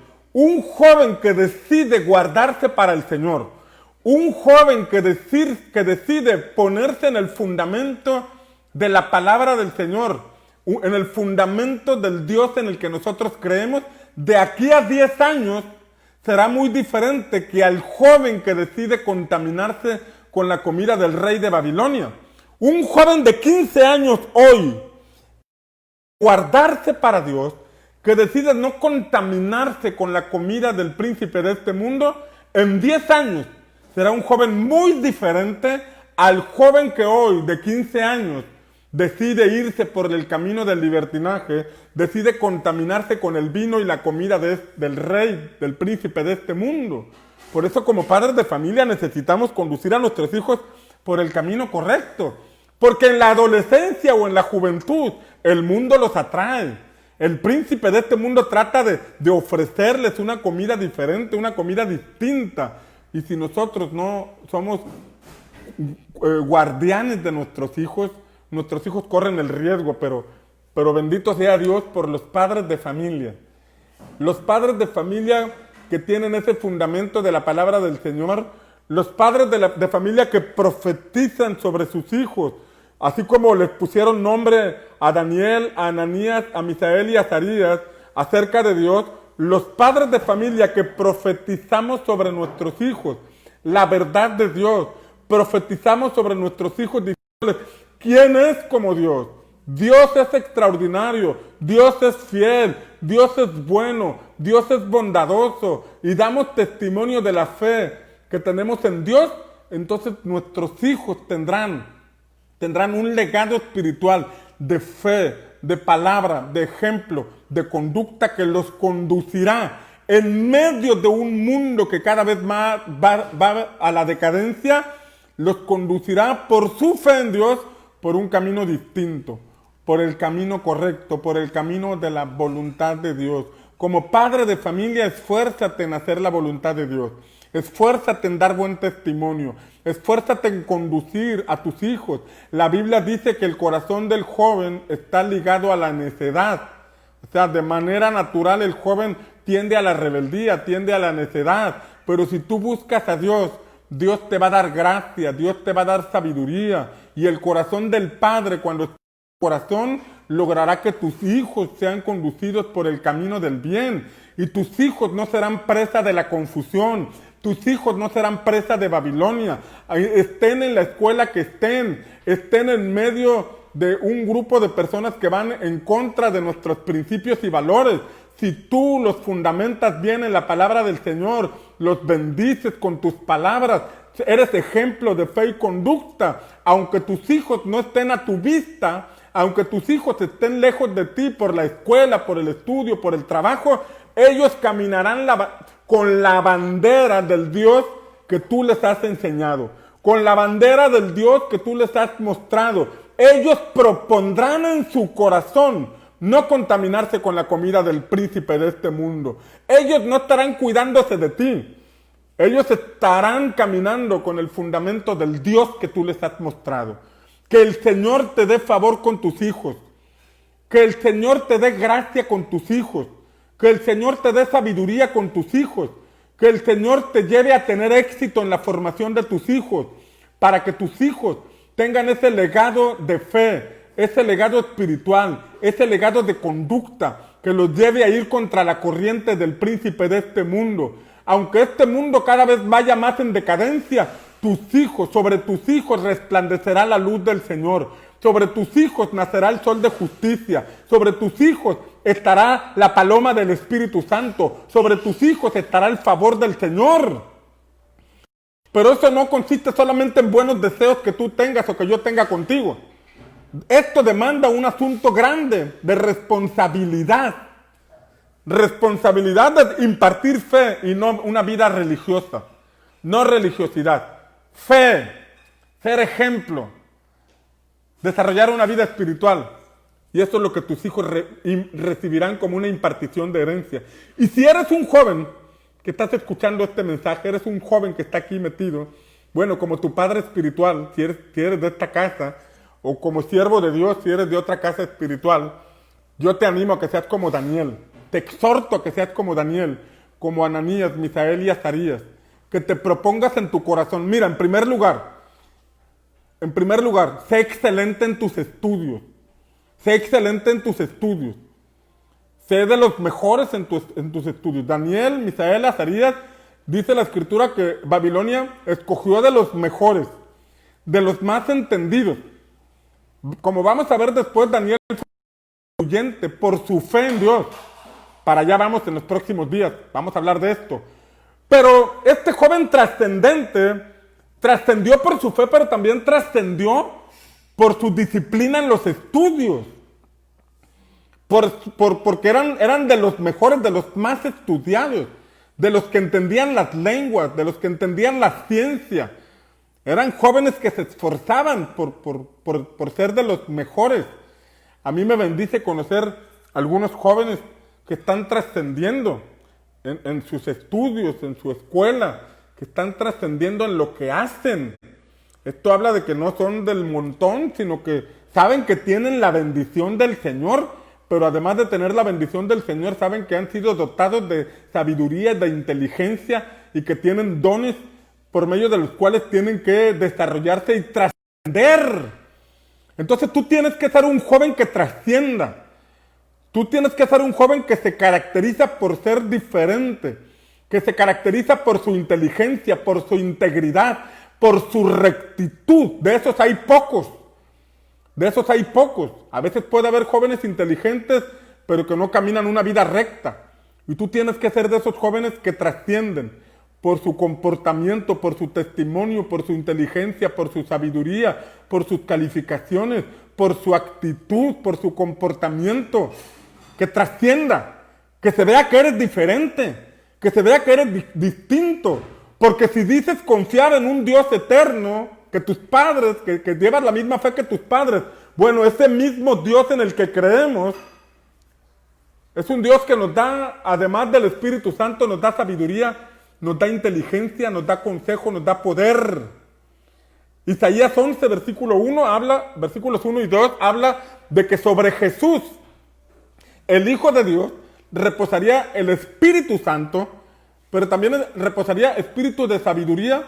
que decide guardarse para el Señor, un joven que decide ponerse en el fundamento de la palabra del Señor, en el fundamento del Dios en el que nosotros creemos, de aquí a 10 años será muy diferente que al joven que decide contaminarse con la comida del rey de Babilonia. Un joven de 15 años hoy, guardarse para Dios, que decide no contaminarse con la comida del príncipe de este mundo, en 10 años será un joven muy diferente al joven que hoy, de 15 años, decide irse por el camino del libertinaje, decide contaminarse con el vino y la comida del rey, del príncipe de este mundo. Por eso, como padres de familia, necesitamos conducir a nuestros hijos por el camino correcto. Porque en la adolescencia o en la juventud, el mundo los atrae. El príncipe de este mundo trata de ofrecerles una comida diferente, una comida distinta. Y si nosotros no somos guardianes de nuestros hijos corren el riesgo, pero bendito sea Dios por los padres de familia. Los padres de familia que tienen ese fundamento de la palabra del Señor, los padres de familia que profetizan sobre sus hijos, así como les pusieron nombre a Daniel, a Ananías, a Misael y a Azarías acerca de Dios, los padres de familia que profetizamos sobre nuestros hijos la verdad de Dios, profetizamos sobre nuestros hijos diciéndoles: ¿quién es como Dios? Dios es extraordinario, Dios es fiel, Dios es bueno, Dios es bondadoso, y damos testimonio de la fe que tenemos en Dios. Entonces nuestros hijos tendrán un legado espiritual de fe, de palabra, de ejemplo, de conducta que los conducirá en medio de un mundo que cada vez más va a la decadencia, los conducirá por su fe en Dios por un camino distinto, por el camino correcto, por el camino de la voluntad de Dios. Como padre de familia, esfuérzate en hacer la voluntad de Dios. Esfuérzate en dar buen testimonio. Esfuérzate en conducir a tus hijos. La Biblia dice que el corazón del joven está ligado a la necedad. O sea, de manera natural el joven tiende a la rebeldía, tiende a la necedad. Pero si tú buscas a Dios, Dios te va a dar gracia, Dios te va a dar sabiduría. Y el corazón del Padre, cuando está en tu corazón, logrará que tus hijos sean conducidos por el camino del bien. Y tus hijos no serán presa de la confusión. Tus hijos no serán presa de Babilonia. Estén en la escuela que estén en medio de un grupo de personas que van en contra de nuestros principios y valores. Si tú los fundamentas bien en la palabra del Señor, los bendices con tus palabras, eres ejemplo de fe y conducta, aunque tus hijos no estén a tu vista, aunque tus hijos estén lejos de ti por la escuela, por el estudio, por el trabajo, ellos caminarán con la bandera del Dios que tú les has enseñado, con la bandera del Dios que tú les has mostrado. Ellos propondrán en su corazón no contaminarse con la comida del príncipe de este mundo. Ellos no estarán cuidándose de ti. Ellos estarán caminando con el fundamento del Dios que tú les has mostrado. Que el Señor te dé favor con tus hijos. Que el Señor te dé gracia con tus hijos. Que el Señor te dé sabiduría con tus hijos. Que el Señor te lleve a tener éxito en la formación de tus hijos. Para que tus hijos tengan ese legado de fe, ese legado espiritual, ese legado de conducta que los lleve a ir contra la corriente del príncipe de este mundo. Aunque este mundo cada vez vaya más en decadencia, sobre tus hijos resplandecerá la luz del Señor. Sobre tus hijos nacerá el sol de justicia. Sobre tus hijos estará la paloma del Espíritu Santo. Sobre tus hijos estará el favor del Señor. Pero eso no consiste solamente en buenos deseos que tú tengas o que yo tenga contigo. Esto demanda un asunto grande de responsabilidad. Responsabilidad de impartir fe y no una vida religiosa. No religiosidad. Fe, ser ejemplo, desarrollar una vida espiritual. Y eso es lo que tus hijos recibirán como una impartición de herencia. Y si eres un joven que estás escuchando este mensaje, eres un joven que está aquí metido, bueno, como tu padre espiritual, si eres de esta casa, o como siervo de Dios, si eres de otra casa espiritual, yo te animo a que seas como Daniel. Te exhorto a que seas como Daniel, como Ananías, Misael y Azarías. Que te propongas en tu corazón. Mira, en primer lugar, sé excelente en tus estudios. Sé excelente en tus estudios. Sé de los mejores en tus estudios. Daniel, Misael, Azarías, dice la Escritura que Babilonia escogió de los mejores, de los más entendidos. Como vamos a ver después, Daniel fue influyente por su fe en Dios. Para allá vamos en los próximos días, vamos a hablar de esto. Pero este joven trascendente trascendió por su fe, pero también trascendió por su disciplina en los estudios. Porque eran de los mejores, de los más estudiados, de los que entendían las lenguas, de los que entendían la ciencia. Eran jóvenes que se esforzaban por ser de los mejores. A mí me bendice conocer algunos jóvenes que están trascendiendo en sus estudios, en su escuela, que están trascendiendo en lo que hacen. Esto habla de que no son del montón, sino que saben que tienen la bendición del Señor, pero además de tener la bendición del Señor, saben que han sido dotados de sabiduría, de inteligencia y que tienen dones por medio de los cuales tienen que desarrollarse y trascender. Entonces tú tienes que ser un joven que trascienda. Tú tienes que ser un joven que se caracteriza por ser diferente, que se caracteriza por su inteligencia, por su integridad, por su rectitud. De esos hay pocos. De esos hay pocos. A veces puede haber jóvenes inteligentes, pero que no caminan una vida recta. Y tú tienes que ser de esos jóvenes que trascienden por su comportamiento, por su testimonio, por su inteligencia, por su sabiduría, por sus calificaciones, por su actitud, por su comportamiento. Que trascienda, que se vea que eres diferente, que se vea que eres distinto. Porque si dices confiar en un Dios eterno, que tus padres, que llevas la misma fe que tus padres, bueno, ese mismo Dios en el que creemos, es un Dios que nos da, además del Espíritu Santo, nos da sabiduría, nos da inteligencia, nos da consejo, nos da poder. Isaías 11, versículos 1 y 2, habla de que sobre Jesús, el Hijo de Dios, reposaría el Espíritu Santo, pero también reposaría espíritu de sabiduría,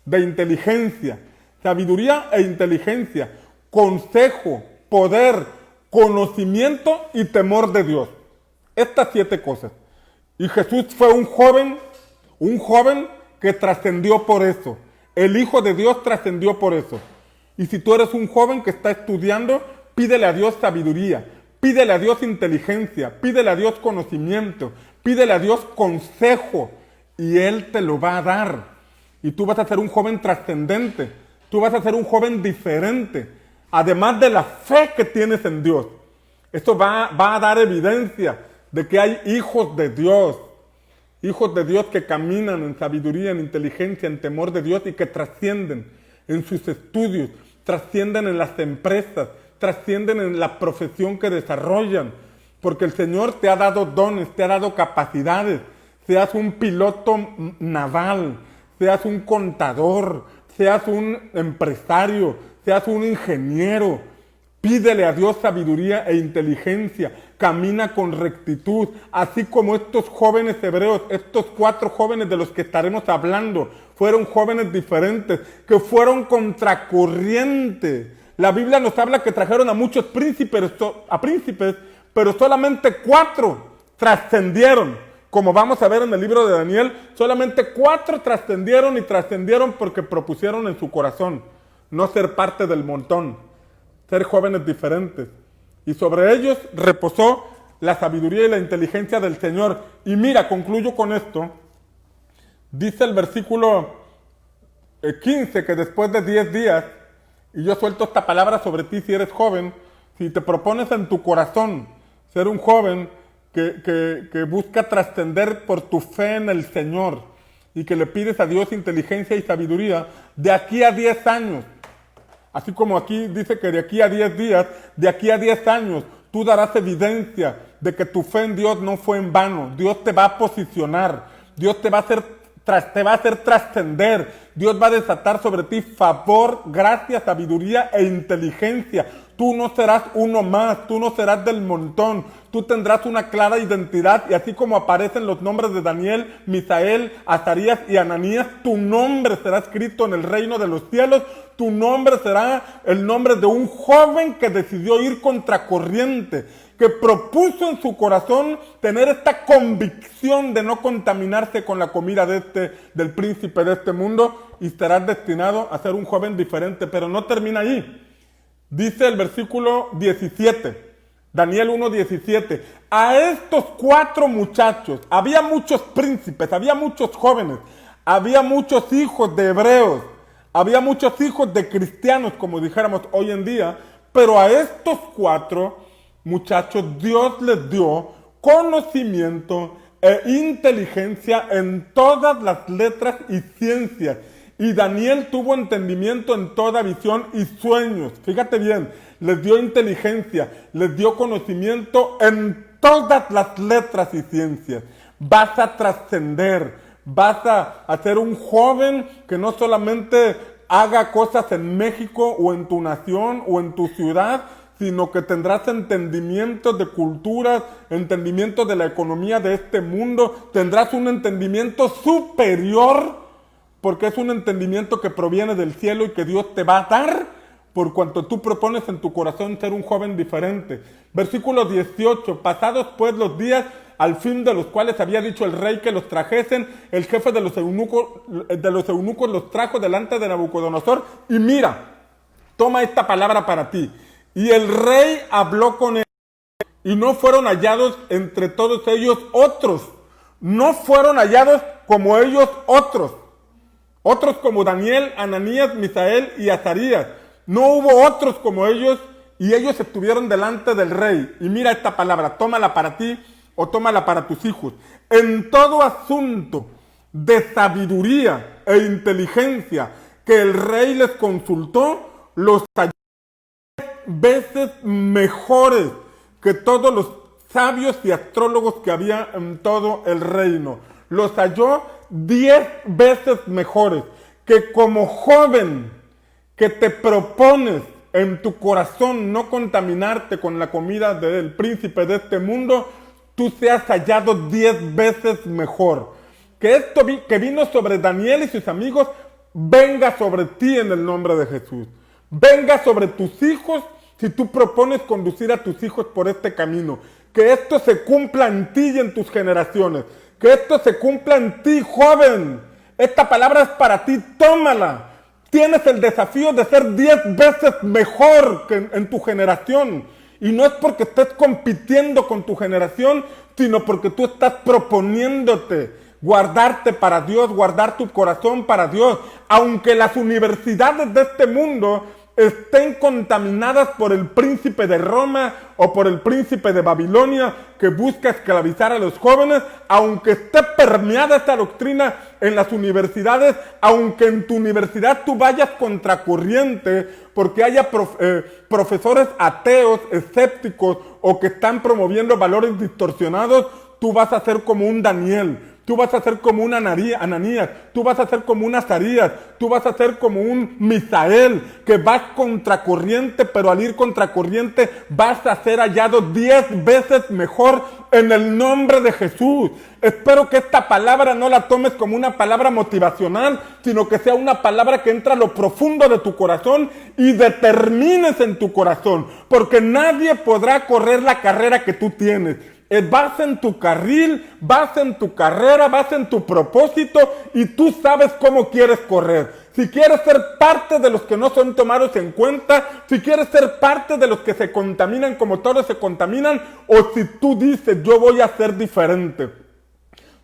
de inteligencia. Sabiduría e inteligencia, consejo, poder, conocimiento y temor de Dios. Estas 7 cosas. Y Jesús fue un joven que trascendió por eso. El Hijo de Dios trascendió por eso. Y si tú eres un joven que está estudiando, pídele a Dios sabiduría. Pídele a Dios inteligencia, pídele a Dios conocimiento, pídele a Dios consejo y Él te lo va a dar. Y tú vas a ser un joven trascendente, tú vas a ser un joven diferente, además de la fe que tienes en Dios. Esto va a dar evidencia de que hay hijos de Dios que caminan en sabiduría, en inteligencia, en temor de Dios y que trascienden en sus estudios, trascienden en las empresas, trascienden en la profesión que desarrollan, porque el Señor te ha dado dones, te ha dado capacidades, seas un piloto naval, seas un contador, seas un empresario, seas un ingeniero. Pídele a Dios sabiduría e inteligencia, camina con rectitud, así como estos jóvenes hebreos, estos 4 jóvenes de los que estaremos hablando, fueron jóvenes diferentes, que fueron contracorriente. La Biblia nos habla que trajeron a muchos príncipes, pero solamente 4 trascendieron. Como vamos a ver en el libro de Daniel, solamente 4 trascendieron y trascendieron porque propusieron en su corazón no ser parte del montón, ser jóvenes diferentes. Y sobre ellos reposó la sabiduría y la inteligencia del Señor. Y mira, concluyo con esto. Dice el versículo 15 que después de 10 días, y yo suelto esta palabra sobre ti si eres joven, si te propones en tu corazón ser un joven que busca trascender por tu fe en el Señor y que le pides a Dios inteligencia y sabiduría, de aquí a 10 años, así como aquí dice que de aquí a 10 días, de aquí a 10 años, tú darás evidencia de que tu fe en Dios no fue en vano. Dios te va a posicionar, Dios te va a hacer trascender, Dios va a desatar sobre ti favor, gracia, sabiduría e inteligencia. Tú no serás uno más, tú no serás del montón, tú tendrás una clara identidad y así como aparecen los nombres de Daniel, Misael, Azarías y Ananías, tu nombre será escrito en el reino de los cielos, tu nombre será el nombre de un joven que decidió ir contracorriente, que propuso en su corazón tener esta convicción de no contaminarse con la comida del príncipe de este mundo y serás destinado a ser un joven diferente, pero no termina ahí. Dice el versículo 17, Daniel 1:17, a estos 4 muchachos, había muchos príncipes, había muchos jóvenes, había muchos hijos de hebreos, había muchos hijos de cristianos, como dijéramos hoy en día, pero a estos 4 muchachos Dios les dio conocimiento e inteligencia en todas las letras y ciencias. Y Daniel tuvo entendimiento en toda visión y sueños. Fíjate bien, les dio inteligencia, les dio conocimiento en todas las letras y ciencias. Vas a trascender, vas a ser un joven que no solamente haga cosas en México o en tu nación o en tu ciudad, sino que tendrás entendimiento de culturas, entendimiento de la economía de este mundo, tendrás un entendimiento superior, porque es un entendimiento que proviene del cielo y que Dios te va a dar por cuanto tú propones en tu corazón ser un joven diferente. Versículo 18, pasados pues los días al fin de los cuales había dicho el rey que los trajesen, el jefe de los eunucos los trajo delante de Nabucodonosor y mira, toma esta palabra para ti. Y el rey habló con él y no fueron hallados entre todos ellos otros, no fueron hallados como ellos otros como Daniel, Ananías, Misael y Azarías. No hubo otros como ellos y ellos estuvieron delante del rey. Y mira esta palabra, tómala para ti o tómala para tus hijos. En todo asunto de sabiduría e inteligencia que el rey les consultó, los halló 10 veces mejores que todos los sabios y astrólogos que había en todo el reino. Los halló 10 veces mejores, que como joven que te propones en tu corazón no contaminarte con la comida del príncipe de este mundo, tú seas hallado 10 veces mejor. Que esto que vino sobre Daniel y sus amigos venga sobre ti en el nombre de Jesús. Venga sobre tus hijos si tú propones conducir a tus hijos por este camino. Que esto se cumpla en ti y en tus generaciones. Que esto se cumpla en ti, joven. Esta palabra es para ti, tómala. Tienes el desafío de ser 10 veces mejor que en tu generación. Y no es porque estés compitiendo con tu generación, sino porque tú estás proponiéndote guardarte para Dios, guardar tu corazón para Dios. Aunque las universidades de este mundo estén contaminadas por el príncipe de Roma o por el príncipe de Babilonia que busca esclavizar a los jóvenes, aunque esté permeada esta doctrina en las universidades, aunque en tu universidad tú vayas contracorriente porque haya profesores ateos, escépticos o que están promoviendo valores distorsionados, tú vas a ser como un Daniel. Tú vas a ser como un Ananías, tú vas a ser como un Azarías, tú vas a ser como un Misael, que vas contracorriente, pero al ir contracorriente vas a ser hallado 10 veces mejor en el nombre de Jesús. Espero que esta palabra no la tomes como una palabra motivacional, sino que sea una palabra que entra a lo profundo de tu corazón y determines en tu corazón, porque nadie podrá correr la carrera que tú tienes. Vas en tu carril, vas en tu carrera, vas en tu propósito y tú sabes cómo quieres correr. Si quieres ser parte de los que no son tomados en cuenta, si quieres ser parte de los que se contaminan como todos se contaminan, o si tú dices yo voy a ser diferente.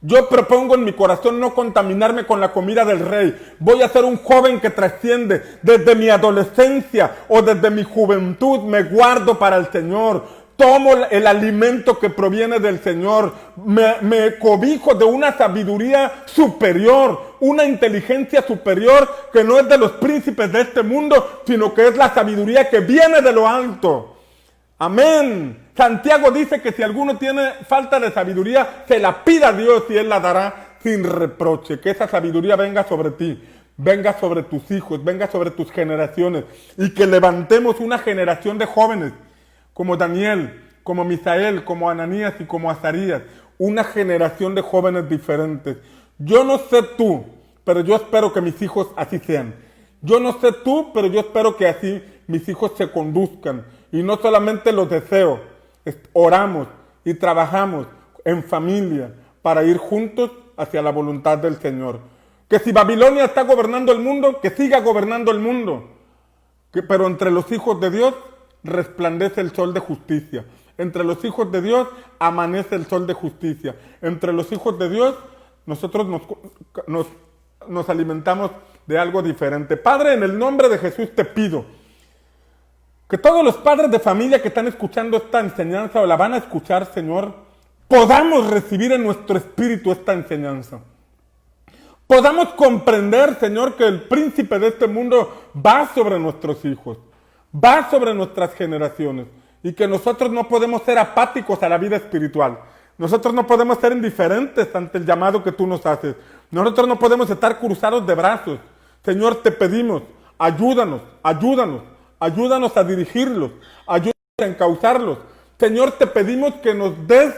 Yo propongo en mi corazón no contaminarme con la comida del rey. Voy a ser un joven que trasciende. Desde mi adolescencia o desde mi juventud me guardo para el Señor. Tomo el alimento que proviene del Señor, me cobijo de una sabiduría superior, una inteligencia superior que no es de los príncipes de este mundo, sino que es la sabiduría que viene de lo alto. Amén. Santiago dice que si alguno tiene falta de sabiduría, se la pida a Dios y Él la dará sin reproche. Que esa sabiduría venga sobre ti, venga sobre tus hijos, venga sobre tus generaciones y que levantemos una generación de jóvenes como Daniel, como Misael, como Ananías y como Azarías, una generación de jóvenes diferentes. Yo no sé tú, pero yo espero que mis hijos así sean. Yo no sé tú, pero yo espero que así mis hijos se conduzcan. Y no solamente los deseo, oramos y trabajamos en familia para ir juntos hacia la voluntad del Señor. Que si Babilonia está gobernando el mundo, que siga gobernando el mundo. pero entre los hijos de Dios resplandece el sol de justicia. Entre los hijos de Dios amanece el sol de justicia. Entre los hijos de Dios nosotros nos alimentamos de algo diferente. Padre, en el nombre de Jesús te pido que todos los padres de familia que están escuchando esta enseñanza o la van a escuchar, Señor, podamos recibir en nuestro espíritu esta enseñanza. Podamos comprender, Señor, que el príncipe de este mundo va sobre nuestros hijos, va sobre nuestras generaciones, y que nosotros no podemos ser apáticos a la vida espiritual. Nosotros no podemos ser indiferentes ante el llamado que tú nos haces. Nosotros no podemos estar cruzados de brazos. Señor, te pedimos, ayúdanos a dirigirlos, ayúdanos a encauzarlos. Señor, te pedimos que nos des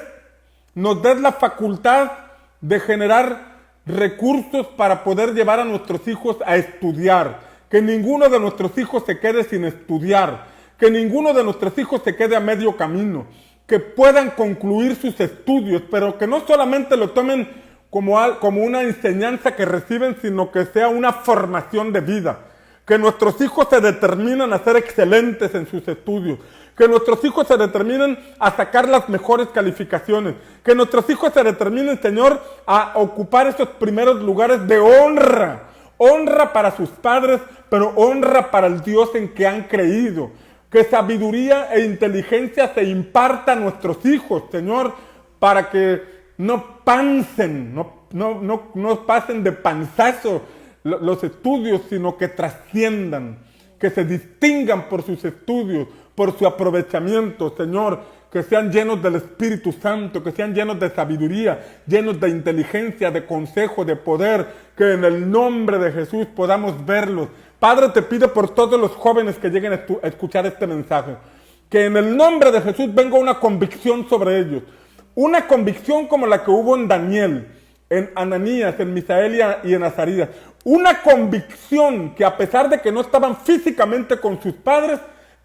la facultad de generar recursos para poder llevar a nuestros hijos a estudiar. Que ninguno de nuestros hijos se quede sin estudiar. Que ninguno de nuestros hijos se quede a medio camino. Que puedan concluir sus estudios, pero que no solamente lo tomen como una enseñanza que reciben, sino que sea una formación de vida. Que nuestros hijos se determinen a ser excelentes en sus estudios. Que nuestros hijos se determinen a sacar las mejores calificaciones. Que nuestros hijos se determinen, Señor, a ocupar esos primeros lugares de honra. Honra para sus padres, pero honra para el Dios en que han creído. Que sabiduría e inteligencia se imparta a nuestros hijos, Señor, para que no pasen de panzazo los estudios, sino que trasciendan, que se distingan por sus estudios, por su aprovechamiento, Señor, que sean llenos del Espíritu Santo, que sean llenos de sabiduría, llenos de inteligencia, de consejo, de poder, que en el nombre de Jesús podamos verlos. Padre, te pido por todos los jóvenes que lleguen a escuchar este mensaje, que en el nombre de Jesús venga una convicción sobre ellos, una convicción como la que hubo en Daniel, en Ananías, en Misael y en Azarías, una convicción que a pesar de que no estaban físicamente con sus padres,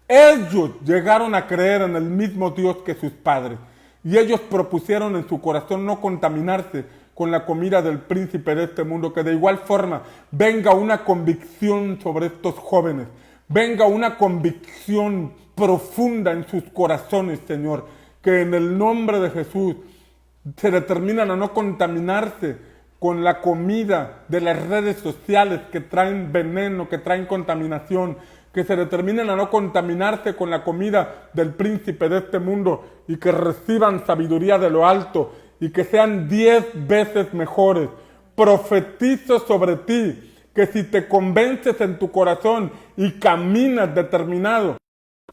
ellos llegaron a creer en el mismo Dios que sus padres, y ellos propusieron en su corazón no contaminarse con la comida del príncipe de este mundo. Que de igual forma venga una convicción sobre estos jóvenes, venga una convicción profunda en sus corazones, Señor, que en el nombre de Jesús se determinan a no contaminarse con la comida de las redes sociales que traen veneno, que traen contaminación, que se determinen a no contaminarse con la comida del príncipe de este mundo, y que reciban sabiduría de lo alto, y que sean 10 veces mejores. Profetizo sobre ti, que si te convences en tu corazón y caminas determinado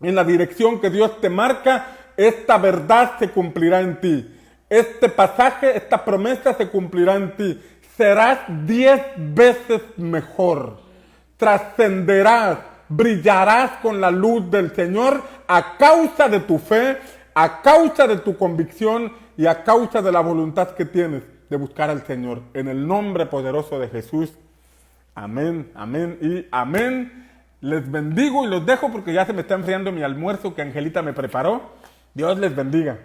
en la dirección que Dios te marca, esta verdad se cumplirá en ti. Este pasaje, esta promesa se cumplirá en ti. Serás 10 veces mejor. Trascenderás, brillarás con la luz del Señor a causa de tu fe, a causa de tu convicción y a causa de la voluntad que tienes de buscar al Señor. En el nombre poderoso de Jesús. Amén, amén y amén. Les bendigo y los dejo porque ya se me está enfriando mi almuerzo que Angelita me preparó. Dios les bendiga.